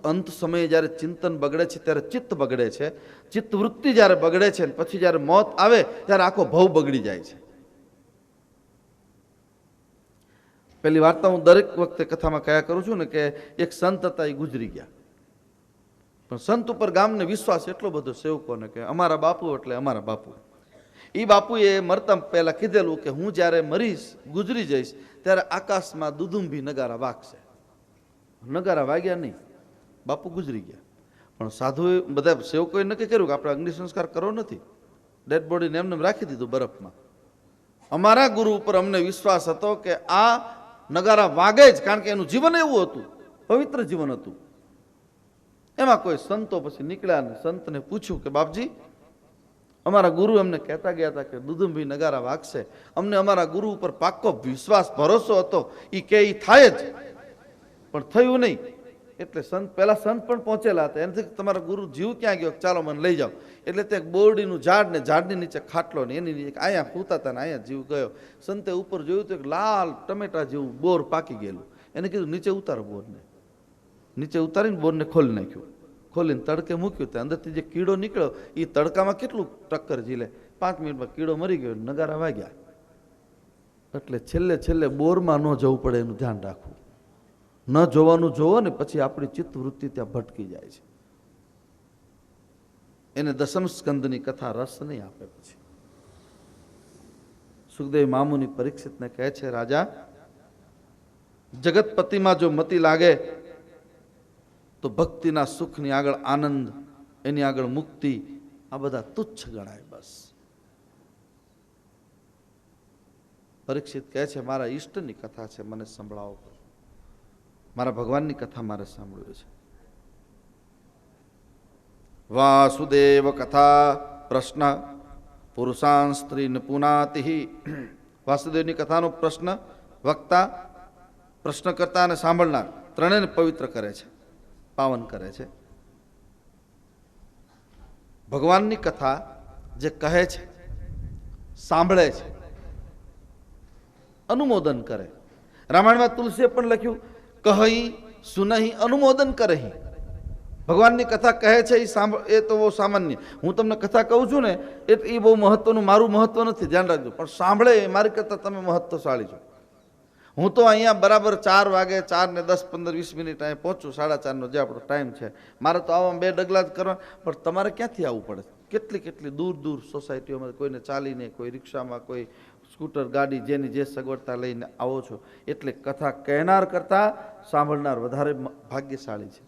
અંત સમયે જ્યારે ચિંતન બગડે છે ત્યારે ચિત્ત બગડે છે. ચિત્તવૃત્તિ જ્યારે બગડે છે ને પછી જ્યારે મોત આવે ત્યારે આખો ભવ બગડી જાય છે. પેલી વાર્તા હું દરેક વખતે કથામાં કયા કરું છું ને કે એક સંત હતા, એ ગુજરી ગયા, પણ સંત ઉપર ગામને વિશ્વાસ એટલો બધો સેવકોને કે અમારા બાપુ એટલે અમારા બાપુ. એ બાપુએ મરતા પહેલા કીધેલું કે હું જ્યારે મરીશ, ગુજરી જઈશ, ત્યારે આકાશમાં દુદુંભી નગારા વાગશે. નગારા વાગ્યા નહીં, બાપુ ગુજરી ગયા. પણ સાધુએ બધા સેવકોએ નક્કી કર્યું કે આપણે અગ્નિ સંસ્કાર કરવો નથી, ડેડ બોડીને એમને રાખી દીધું બરફમાં. અમારા ગુરુ ઉપર અમને વિશ્વાસ હતો કે આ નગારા વાગે જ, કારણ કે એનું જીવન એવું હતું, પવિત્ર જીવન હતું. એમાં કોઈ સંતો પછી નીકળ્યા ને સંતને પૂછ્યું કે બાપજી, અમારા ગુરુ અમને કહેતા ગયા હતા કે દુદુંભી નગારા વાગશે, અમને અમારા ગુરુ ઉપર પાક્કો વિશ્વાસ ભરોસો હતો, એ કે ઈ થાય જ, પણ થયું નહીં. એટલે પેલા સંત પણ પહોંચેલા હતા, એનાથી તમારા ગુરુ જીવ ક્યાં ગયો, ચાલો મને લઈ જાઓ. એટલે તે બોરડીનું ઝાડ ને ઝાડની નીચે ખાટલો ને એની નીચે અહીંયા સૂતા હતા ને અહીંયા જીવ ગયો. સંતે ઉપર જોયું તો એક લાલ ટમેટા જેવું બોર પાકી ગયેલું. એને કીધું નીચે ઉતારો બોરને. નીચે ઉતારીને બોરને ખોલી નાખ્યું, ખોલીને તડકે મૂક્યું. તે અંદરથી જે કીડો નીકળ્યો એ તડકામાં કેટલું ટક્કર ઝીલે, 5 મિનિટમાં કીડો મરી ગયો, નગારા વાગ્યા. એટલે છેલ્લે બોરમાં ન જવું પડે એનું ધ્યાન રાખવું. ન જોવાનું જોવો ને પછી આપણી ચિત્તવૃત્તિ ત્યાં ભટકી જાય છે. એને દસમ સ્કંદની કથા રસ નહીં આપે. પછી સુખદેવ મામુની પરીક્ષિતને કહે છે, રાજા, જગતપતિમાં જો મતિ લાગે તો ભક્તિના સુખની આગળ આનંદ, એની આગળ મુક્તિ, આ બધા તુચ્છ ગણાય. બસ પરીક્ષિત કહે છે, મારા ઈષ્ટની કથા છે, મને સંભળાવો, મારા ભગવાનની કથા મારે સાંભળ્યું છે. વાસુદેવ કથા પ્રશ્ન પુરુષાન સ્ત્રી નિપુનાતિ. વાસુદેવની કથાનો પ્રશ્ન વક્તા, પ્રશ્નકર્તા અને સાંભળનાર ત્રણેયને પવિત્ર કરે છે, પાવન કરે છે. ભગવાનની કથા જે કહે છે, સાંભળે છે, અનુમોદન કરે. રામાયણમાં તુલસીએ પણ લખ્યું, કહી સુનહી અનુમોદન કરહી. ભગવાનની કથા કહે છે એ તો બહુ સામાન્ય. હું તમને કથા કહું છું ને એ બહુ મહત્વનું, મારું મહત્વ નથી, ધ્યાન રાખજો. પણ સાંભળે એ મારી કરતાં તમે મહત્વશાળી છો. હું તો અહીંયા બરાબર 4 વાગે 4 ને 10, 15, 20 મિનિટ અહીંયા પહોંચું, 4:30નો જે આપણો ટાઈમ છે. મારે તો આવા 2 ડગલા જ કરવા, પણ તમારે ક્યાંથી આવવું પડે? કેટલી દૂર સોસાયટીઓમાં, કોઈને ચાલીને, કોઈ રિક્ષામાં, કોઈ સ્કૂટર, ગાડી, જેની જે સગવડતા લઈને આવો છો. એટલે કથા કહેનાર કરતાં સાંભળનાર વધારે ભાગ્યશાળી છે.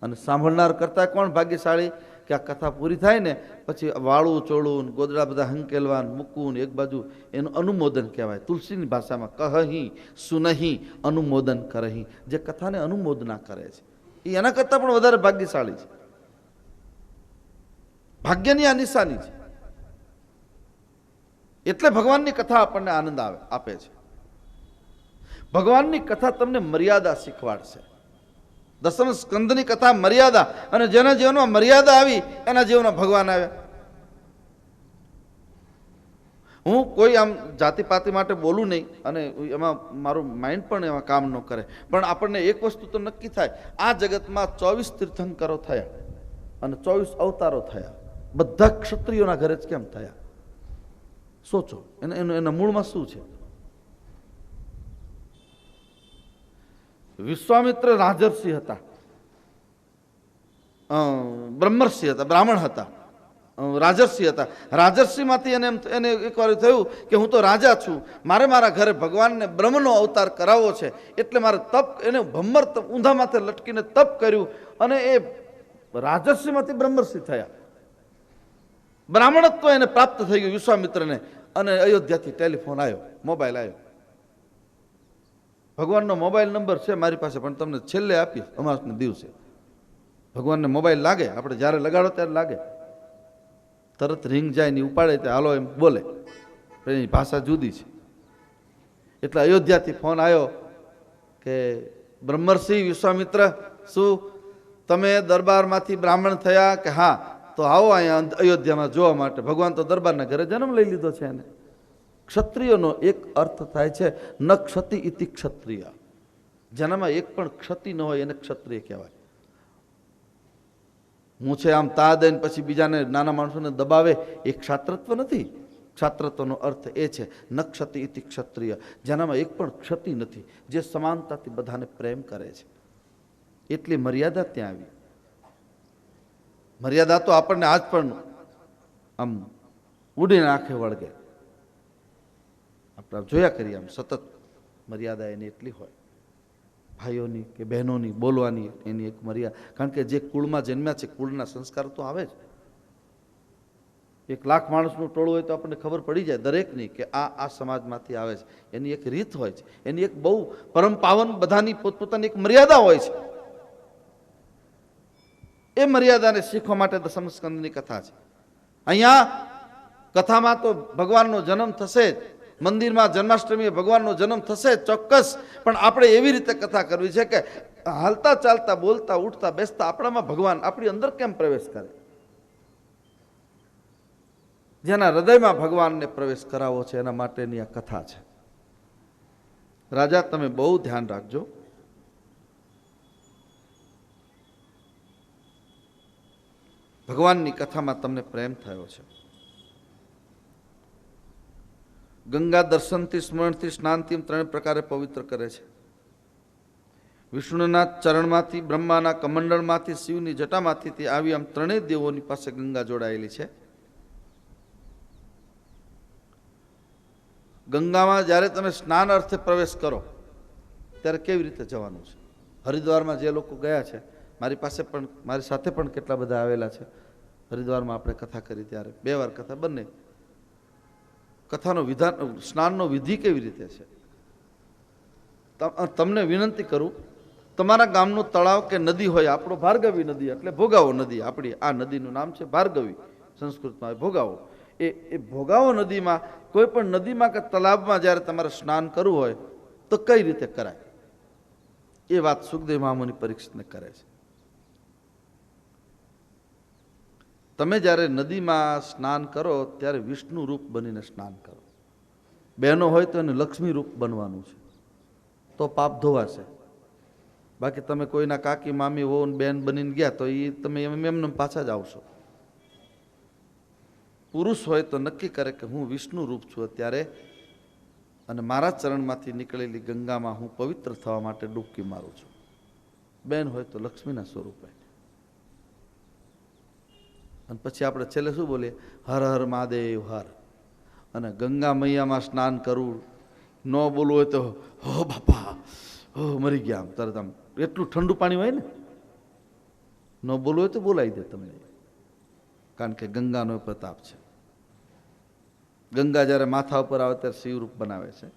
અને સાંભળનાર કરતાં કોણ ભાગ્યશાળી? કે આ કથા પૂરી થાય ને પછી વાળું ચોળું, ગોદડા બધા હંકેલવા, મૂકવું ને એક બાજુ, એનું અનુમોદન કહેવાય. તુલસીની ભાષામાં કહી સુનહી અનુમોદન કરહી. જે કથાને અનુમોદના કરે છે એ એના કરતાં પણ વધારે ભાગ્યશાળી છે. ભાગ્યની આ નિશાની છે. એટલે ભગવાનની કથા આપણને આનંદ આપે છે. ભગવાનની કથા તમને મર્યાદા શીખવાડશે. દસમ સ્કંદની કથા મર્યાદા, અને જેના જીવનમાં મર્યાદા આવી એના જીવનમાં ભગવાન આવ્યા. હું કોઈ આમ જાતિપાતિ માટે બોલું નહીં, અને એમાં મારું માઇન્ડ પણ એમાં કામ ન કરે. પણ આપણને એક વસ્તુ તો નક્કી થાય, આ જગતમાં 24 તીર્થંકરો થયા અને 24 અવતારો થયા. બધા ક્ષત્રિયોના ઘરે જ કેમ થયા? સોચો, એના મૂળમાં શું છે? વિશ્વામિત્ર રાજર્ષિ હતા, બ્રહ્મર્ષિ હતા, બ્રાહ્મણ હતા. રાજર્ષિ હતા. રાજર્ષિમાંથી એને એકવાર થયું કે હું તો રાજા છું, મારે મારા ઘરે ભગવાનને બ્રહ્મનો અવતાર કરાવવો છે, એટલે મારે તપ, એને ભમ્મર ઊંધા માથે લટકીને તપ કર્યું અને એ રાજર્ષિમાંથી બ્રહ્મર્ષિ થયા. બ્રાહ્મણત્વ એને પ્રાપ્ત થઈ ગયું વિશ્વામિત્રને. અને અયોધ્યાથી ટેલિફોન આવ્યો, મોબાઈલ આવ્યો. ભગવાનનો મોબાઈલ નંબર છે મારી પાસે, પણ તમને છેલ્લે આપીશ અમાસના દિવસે. ભગવાનને મોબાઈલ લાગે, આપણે જ્યારે લગાડો ત્યારે લાગે, તરત રિંગ જાય ને ઉપાડે તે હાલો એમ બોલે, એની ભાષા જુદી છે. એટલે અયોધ્યાથી ફોન આવ્યો કે બ્રહ્મર્ષિ વિશ્વામિત્ર, શું તમે દરબારમાંથી બ્રાહ્મણ થયા? કે હા. તો આવો અહીંયા અયોધ્યામાં જોવા માટે. ભગવાન તો દરબારના ઘરે જન્મ લઈ લીધો છે એને. ક્ષત્રિયનો એક અર્થ થાય છે ન ક્ષતિ ઇતિ ક્ષત્રિય, જેનામાં એક પણ ક્ષતિ ન હોય એને ક્ષત્રિય કહેવાય. હું છે આમ તા દઈને પછી બીજાને, નાના માણસોને દબાવે, એ ક્ષાત્રત્વ નથી. ક્ષાત્રત્વનો અર્થ એ છે ન ક્ષતિ ઇતિ ક્ષત્રિય, જેનામાં એક પણ ક્ષતિ નથી, જે સમાનતાથી બધાને પ્રેમ કરે છે. એટલી મર્યાદા ત્યાં આવી. મર્યાદા તો આપણને આજ પણ આમ ઉડીને આંખે વળગે. આપણે જોયા કરીએ આમ સતત મર્યાદા એની એટલી હોય. ભાઈઓની કે બહેનોની બોલવાની એની એક મર્યાદા. કારણ કે જે કુળમાં જન્મ્યા છે, કુળના સંસ્કાર તો આવે જ. 1,00,000 માણસનું ટોળું હોય તો આપણને ખબર પડી જાય દરેકની કે આ સમાજમાંથી આવે છે. એની એક રીત હોય છે, એની એક બહુ પરમ પાવન, બધાની પોતપોતાની એક મર્યાદા હોય છે. એ મર્યાદાને શીખવા માટે દશમસ્કંદની કથા છે. અહીંયા કથામાં તો ભગવાનનો જન્મ થશે જ, મંદિરમાં જન્માષ્ટમીએ ભગવાનનો જન્મ થશે ચોક્કસ, પણ આપણે એવી રીતે કથા કરવી છે કે હાલતા ચાલતા, બોલતા, ઉઠતા, બેસતા આપણામાં ભગવાન આપણી અંદર કેમ પ્રવેશ કરે. જેના હૃદયમાં ભગવાનને પ્રવેશ કરાવવો છે એના માટેની આ કથા છે. રાજા, તમે બહુ ધ્યાન રાખજો. ભગવાનની કથામાં તમને પ્રેમ થયો છે. ગંગા દર્શનથી, સ્મરણથી, સ્નાનથી 3 પ્રકારે પવિત્ર કરે છે. વિષ્ણુના ચરણમાંથી, બ્રહ્માના કમંડળમાંથી, શિવની જટામાંથી આવી આમ 3 દેવોની પાસે ગંગા જોડાયેલી છે. ગંગામાં જ્યારે તમે સ્નાન અર્થે પ્રવેશ કરો ત્યારે કેવી રીતે જવાનું છે? હરિદ્વારમાં જે લોકો ગયા છે, મારી પાસે પણ, મારી સાથે પણ કેટલા બધા આવેલા છે. હરિદ્વારમાં આપણે કથા કરી ત્યારે 2 વાર કથા, બંને કથાનો વિધાન, સ્નાનનો વિધિ કેવી રીતે છે. તમને વિનંતી કરું, તમારા ગામનું તળાવ કે નદી હોય, આપણો ભાર્ગવી નદી એટલે ભોગાવો નદી, આપણી આ નદીનું નામ છે ભાર્ગવી, સંસ્કૃતમાં ભોગાવો. એ ભોગાવો નદીમાં, કોઈ પણ નદીમાં કે તળાવમાં જ્યારે તમારે સ્નાન કરવું હોય તો કઈ રીતે કરાય, એ વાત સુખદેવ મહામુનિ પરીક્ષિતને કરે છે. તમે જ્યારે નદીમાં સ્નાન કરો ત્યારે વિષ્ણુ રૂપ બનીને સ્નાન કરો. બહેનો હોય તો એને લક્ષ્મી રૂપ બનવાનું છે, તો પાપ ધોવાશે. બાકી તમે કોઈના કાકી, મામી, વહુ, બેન બનીને ગયા તો એ તમે એમને પાછા જ આવશો. પુરુષ હોય તો નક્કી કરે કે હું વિષ્ણુ રૂપ છું અત્યારે, અને મારા ચરણમાંથી નીકળેલી ગંગામાં હું પવિત્ર થવા માટે ડૂબકી મારું છું. બેન હોય તો લક્ષ્મીના સ્વરૂપે. અને પછી આપણે છેલ્લે શું બોલીએ? હર હર મહાદેવ હર. અને ગંગા મૈયામાં સ્નાન કરવું, ન બોલવું હોય તો હો બાપા, હો મરી ગયા, આમ તરત આમ એટલું ઠંડુ પાણી હોય ને, ન બોલવું હોય તો બોલાવી દે તમને, કારણ કે ગંગાનો પ્રતાપ છે. ગંગા જ્યારે માથા ઉપર આવે ત્યારે શિવરૂપ બનાવે છે.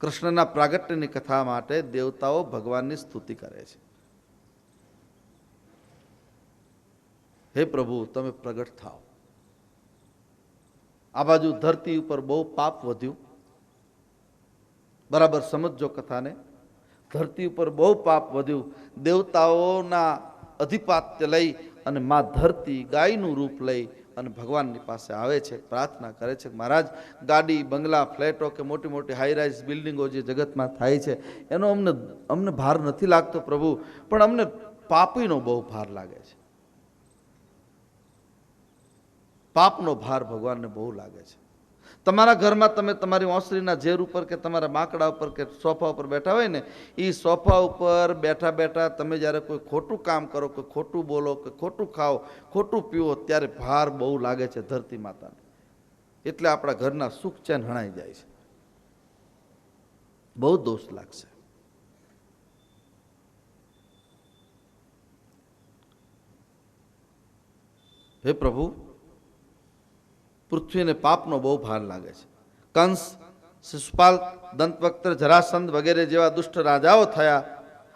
કૃષ્ણના પ્રાગટ્યની કથા માટે દેવતાઓ ભગવાનની સ્તુતિ કરે છે. હે પ્રભુ, તમે પ્રગટ થાઓ. આ બાજુ ધરતી ઉપર બહુ પાપ વધ્યું, બરાબર સમજો કથાને. ધરતી ઉપર બહુ પાપ વધ્યું, દેવતાઓના અધિપાત્ય લઈ અને માં ધરતી ગાયનું રૂપ લઈ અને ભગવાનની પાસે આવે છે, પ્રાર્થના કરે છે. મહારાજ, ગાડી, બંગલા, ફ્લેટો કે મોટી મોટી હાઈરાઇઝ બિલ્ડિંગો જે જગતમાં થાય છે એનો અમને ભાર નથી લાગતો પ્રભુ, પણ અમને પાપીનો બહુ ભાર લાગે છે. પાપનો ભાર ભગવાનને બહુ લાગે છે. તમારા ઘરમાં તમે તમારી ઓસરીના ઝેર ઉપર કે તમારા બાકડા ઉપર કે સોફા ઉપર બેઠા હોય ને, એ સોફા ઉપર બેઠા બેઠા તમે જ્યારે કોઈ ખોટું કામ કરો, કે ખોટું બોલો, કે ખોટું ખાઓ, ખોટું પીવો, ત્યારે ભાર બહુ લાગે છે ધરતી માતાને. એટલે આપણા ઘરના સુખ ચેન હણાઈ જાય છે, બહુ દોષ લાગશે. હે પ્રભુ, પૃથ્વીને પાપનો બહુ ભાર લાગે છે. કંસ, શિશુપાલ, દંતવક્ત્ર, જરાસંધ વગેરે જેવા દુષ્ટ રાજાઓ થયા.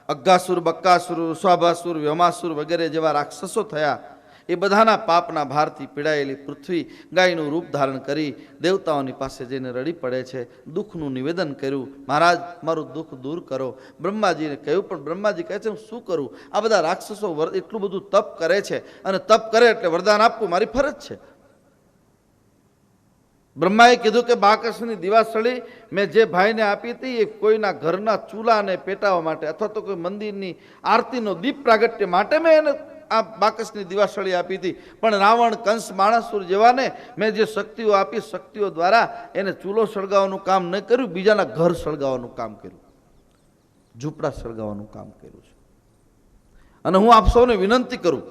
અગ્ગાસુર, બક્કાસુર, સ્વાભાસુર, વ્યોમાસુર વગેરે જેવા રાક્ષસો થયા. એ બધાના પાપના ભારથી પીડાયેલી પૃથ્વી ગાયનું રૂપ ધારણ કરી દેવતાઓની પાસે જઈને રડી પડે છે. દુઃખનું નિવેદન કર્યું, મહારાજ મારું દુઃખ દૂર કરો. બ્રહ્માજીને કહ્યું, પણ બ્રહ્માજી કહે છે હું શું કરું? આ બધા રાક્ષસો એટલું બધું તપ કરે છે, અને તપ કરે એટલે વરદાન આપવું મારી ફરજ છે. બ્રહ્માએ કીધું કે બાકસની દિવાસળી મેં જે ભાઈને આપી હતી એ કોઈના ઘરના ચૂલાને પેટાવવા માટે, અથવા તો કોઈ મંદિરની આરતીનો દીપ પ્રાગટ્ય માટે મેં એને આ બાકસની દિવાસળી આપી હતી. પણ રાવણ, કંસ, માણાસુર જેવાને મેં જે શક્તિઓ આપી, શક્તિઓ દ્વારા એને ચૂલો સળગાવવાનું કામ ન કર્યું, બીજાના ઘર સળગાવવાનું કામ કર્યું, ઝૂંપડા સળગાવવાનું કામ કર્યું છે. અને હું આપ સૌને વિનંતી કરું,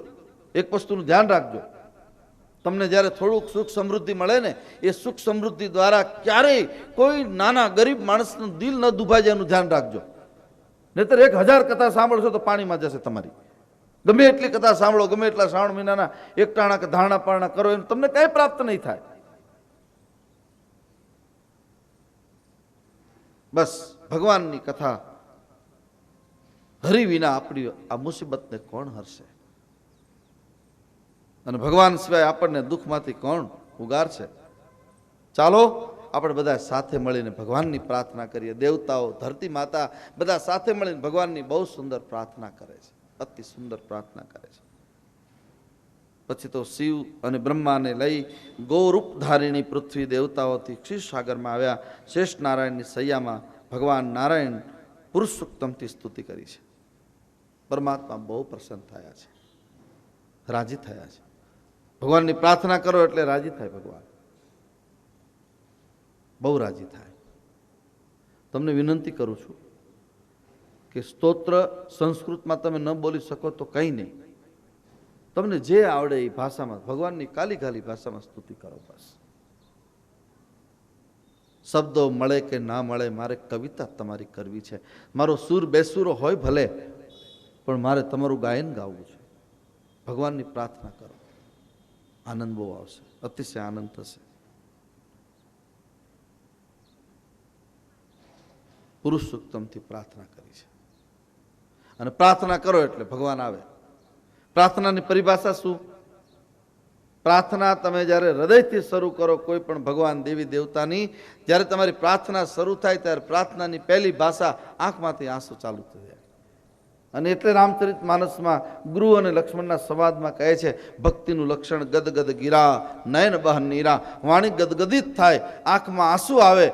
એક વસ્તુનું ધ્યાન રાખજો. તમને જ્યારે થોડુંક સુખ સમૃદ્ધિ મળે ને, એ સુખ સમૃદ્ધિ દ્વારા ક્યારેય કોઈ નાના ગરીબ માણસનું દિલ ન દુભાય એનું ધ્યાન રાખજો. નહીતર 1000 કથા સાંભળશો તો પાણીમાં જશે તમારી. ગમે એટલી કથા સાંભળો, ગમે એટલા શ્રાવણ મહિનાના એકટાણા કે ધારણા પારણા કરો, એમ તમને કઈ પ્રાપ્ત નહીં થાય. બસ ભગવાનની કથા હરી વિના આપણી આ મુસીબતને કોણ હરશે? અને ભગવાન સિવાય આપણને દુઃખમાંથી કોણ ઉગારશે? ચાલો આપણે બધા સાથે મળીને ભગવાનની પ્રાર્થના કરીએ. દેવતાઓ, ધરતી માતા બધા સાથે મળીને ભગવાનની બહુ સુંદર પ્રાર્થના કરે છે, અતિ સુંદર પ્રાર્થના કરે છે. પછી તો શિવ અને બ્રહ્માને લઈ ગૌરૂપ ધારીણી પૃથ્વી દેવતાઓથી ક્ષીરસાગરમાં આવ્યા. શ્રેષ્ઠ નારાયણની સૈયામાં ભગવાન નારાયણ પુરુષ સૂક્તમથી સ્તુતિ કરી છે. પરમાત્મા બહુ પ્રસન્ન થયા છે, રાજી થયા છે. ભગવાનની પ્રાર્થના કરો એટલે રાજી થાય ભગવાન, બહુ રાજી થાય. તમને વિનંતી કરું છું કે સ્તોત્ર સંસ્કૃતમાં તમે ન બોલી શકો તો કંઈ નહીં, તમને જે આવડે એ ભાષામાં ભગવાનની કાલી કાલી ભાષામાં સ્તુતિ કરો. બસ શબ્દો મળે કે ના મળે, મારે કવિતા તમારી કરવી છે. મારો સૂર બેસુરો હોય ભલે, પણ મારે તમારું ગાયન ગાવું છે. ભગવાનની પ્રાર્થના કરો, આનંદ બહુ આવશે, અતિશય આનંદ થશે. પુરુષ સૂક્તમથી પ્રાર્થના કરી છે, અને પ્રાર્થના કરો એટલે ભગવાન આવે. પ્રાર્થનાની પરિભાષા શું? પ્રાર્થના તમે જ્યારે હૃદયથી શરૂ કરો કોઈ પણ ભગવાન દેવી દેવતાની, જ્યારે તમારી પ્રાર્થના શરૂ થાય ત્યારે પ્રાર્થનાની પહેલી ભાષા આંખમાંથી આંસુ ચાલુ થઈ જાય. અને એટલે રામચરિત માનસમાં ગુરુ અને લક્ષ્મણના સંવાદમાં કહે છે, ભક્તિનું લક્ષણ ગદગદ ગીરા, નયન બહન નીરા. વાણી ગદગદિત થાય, આંખમાં આંસુ આવે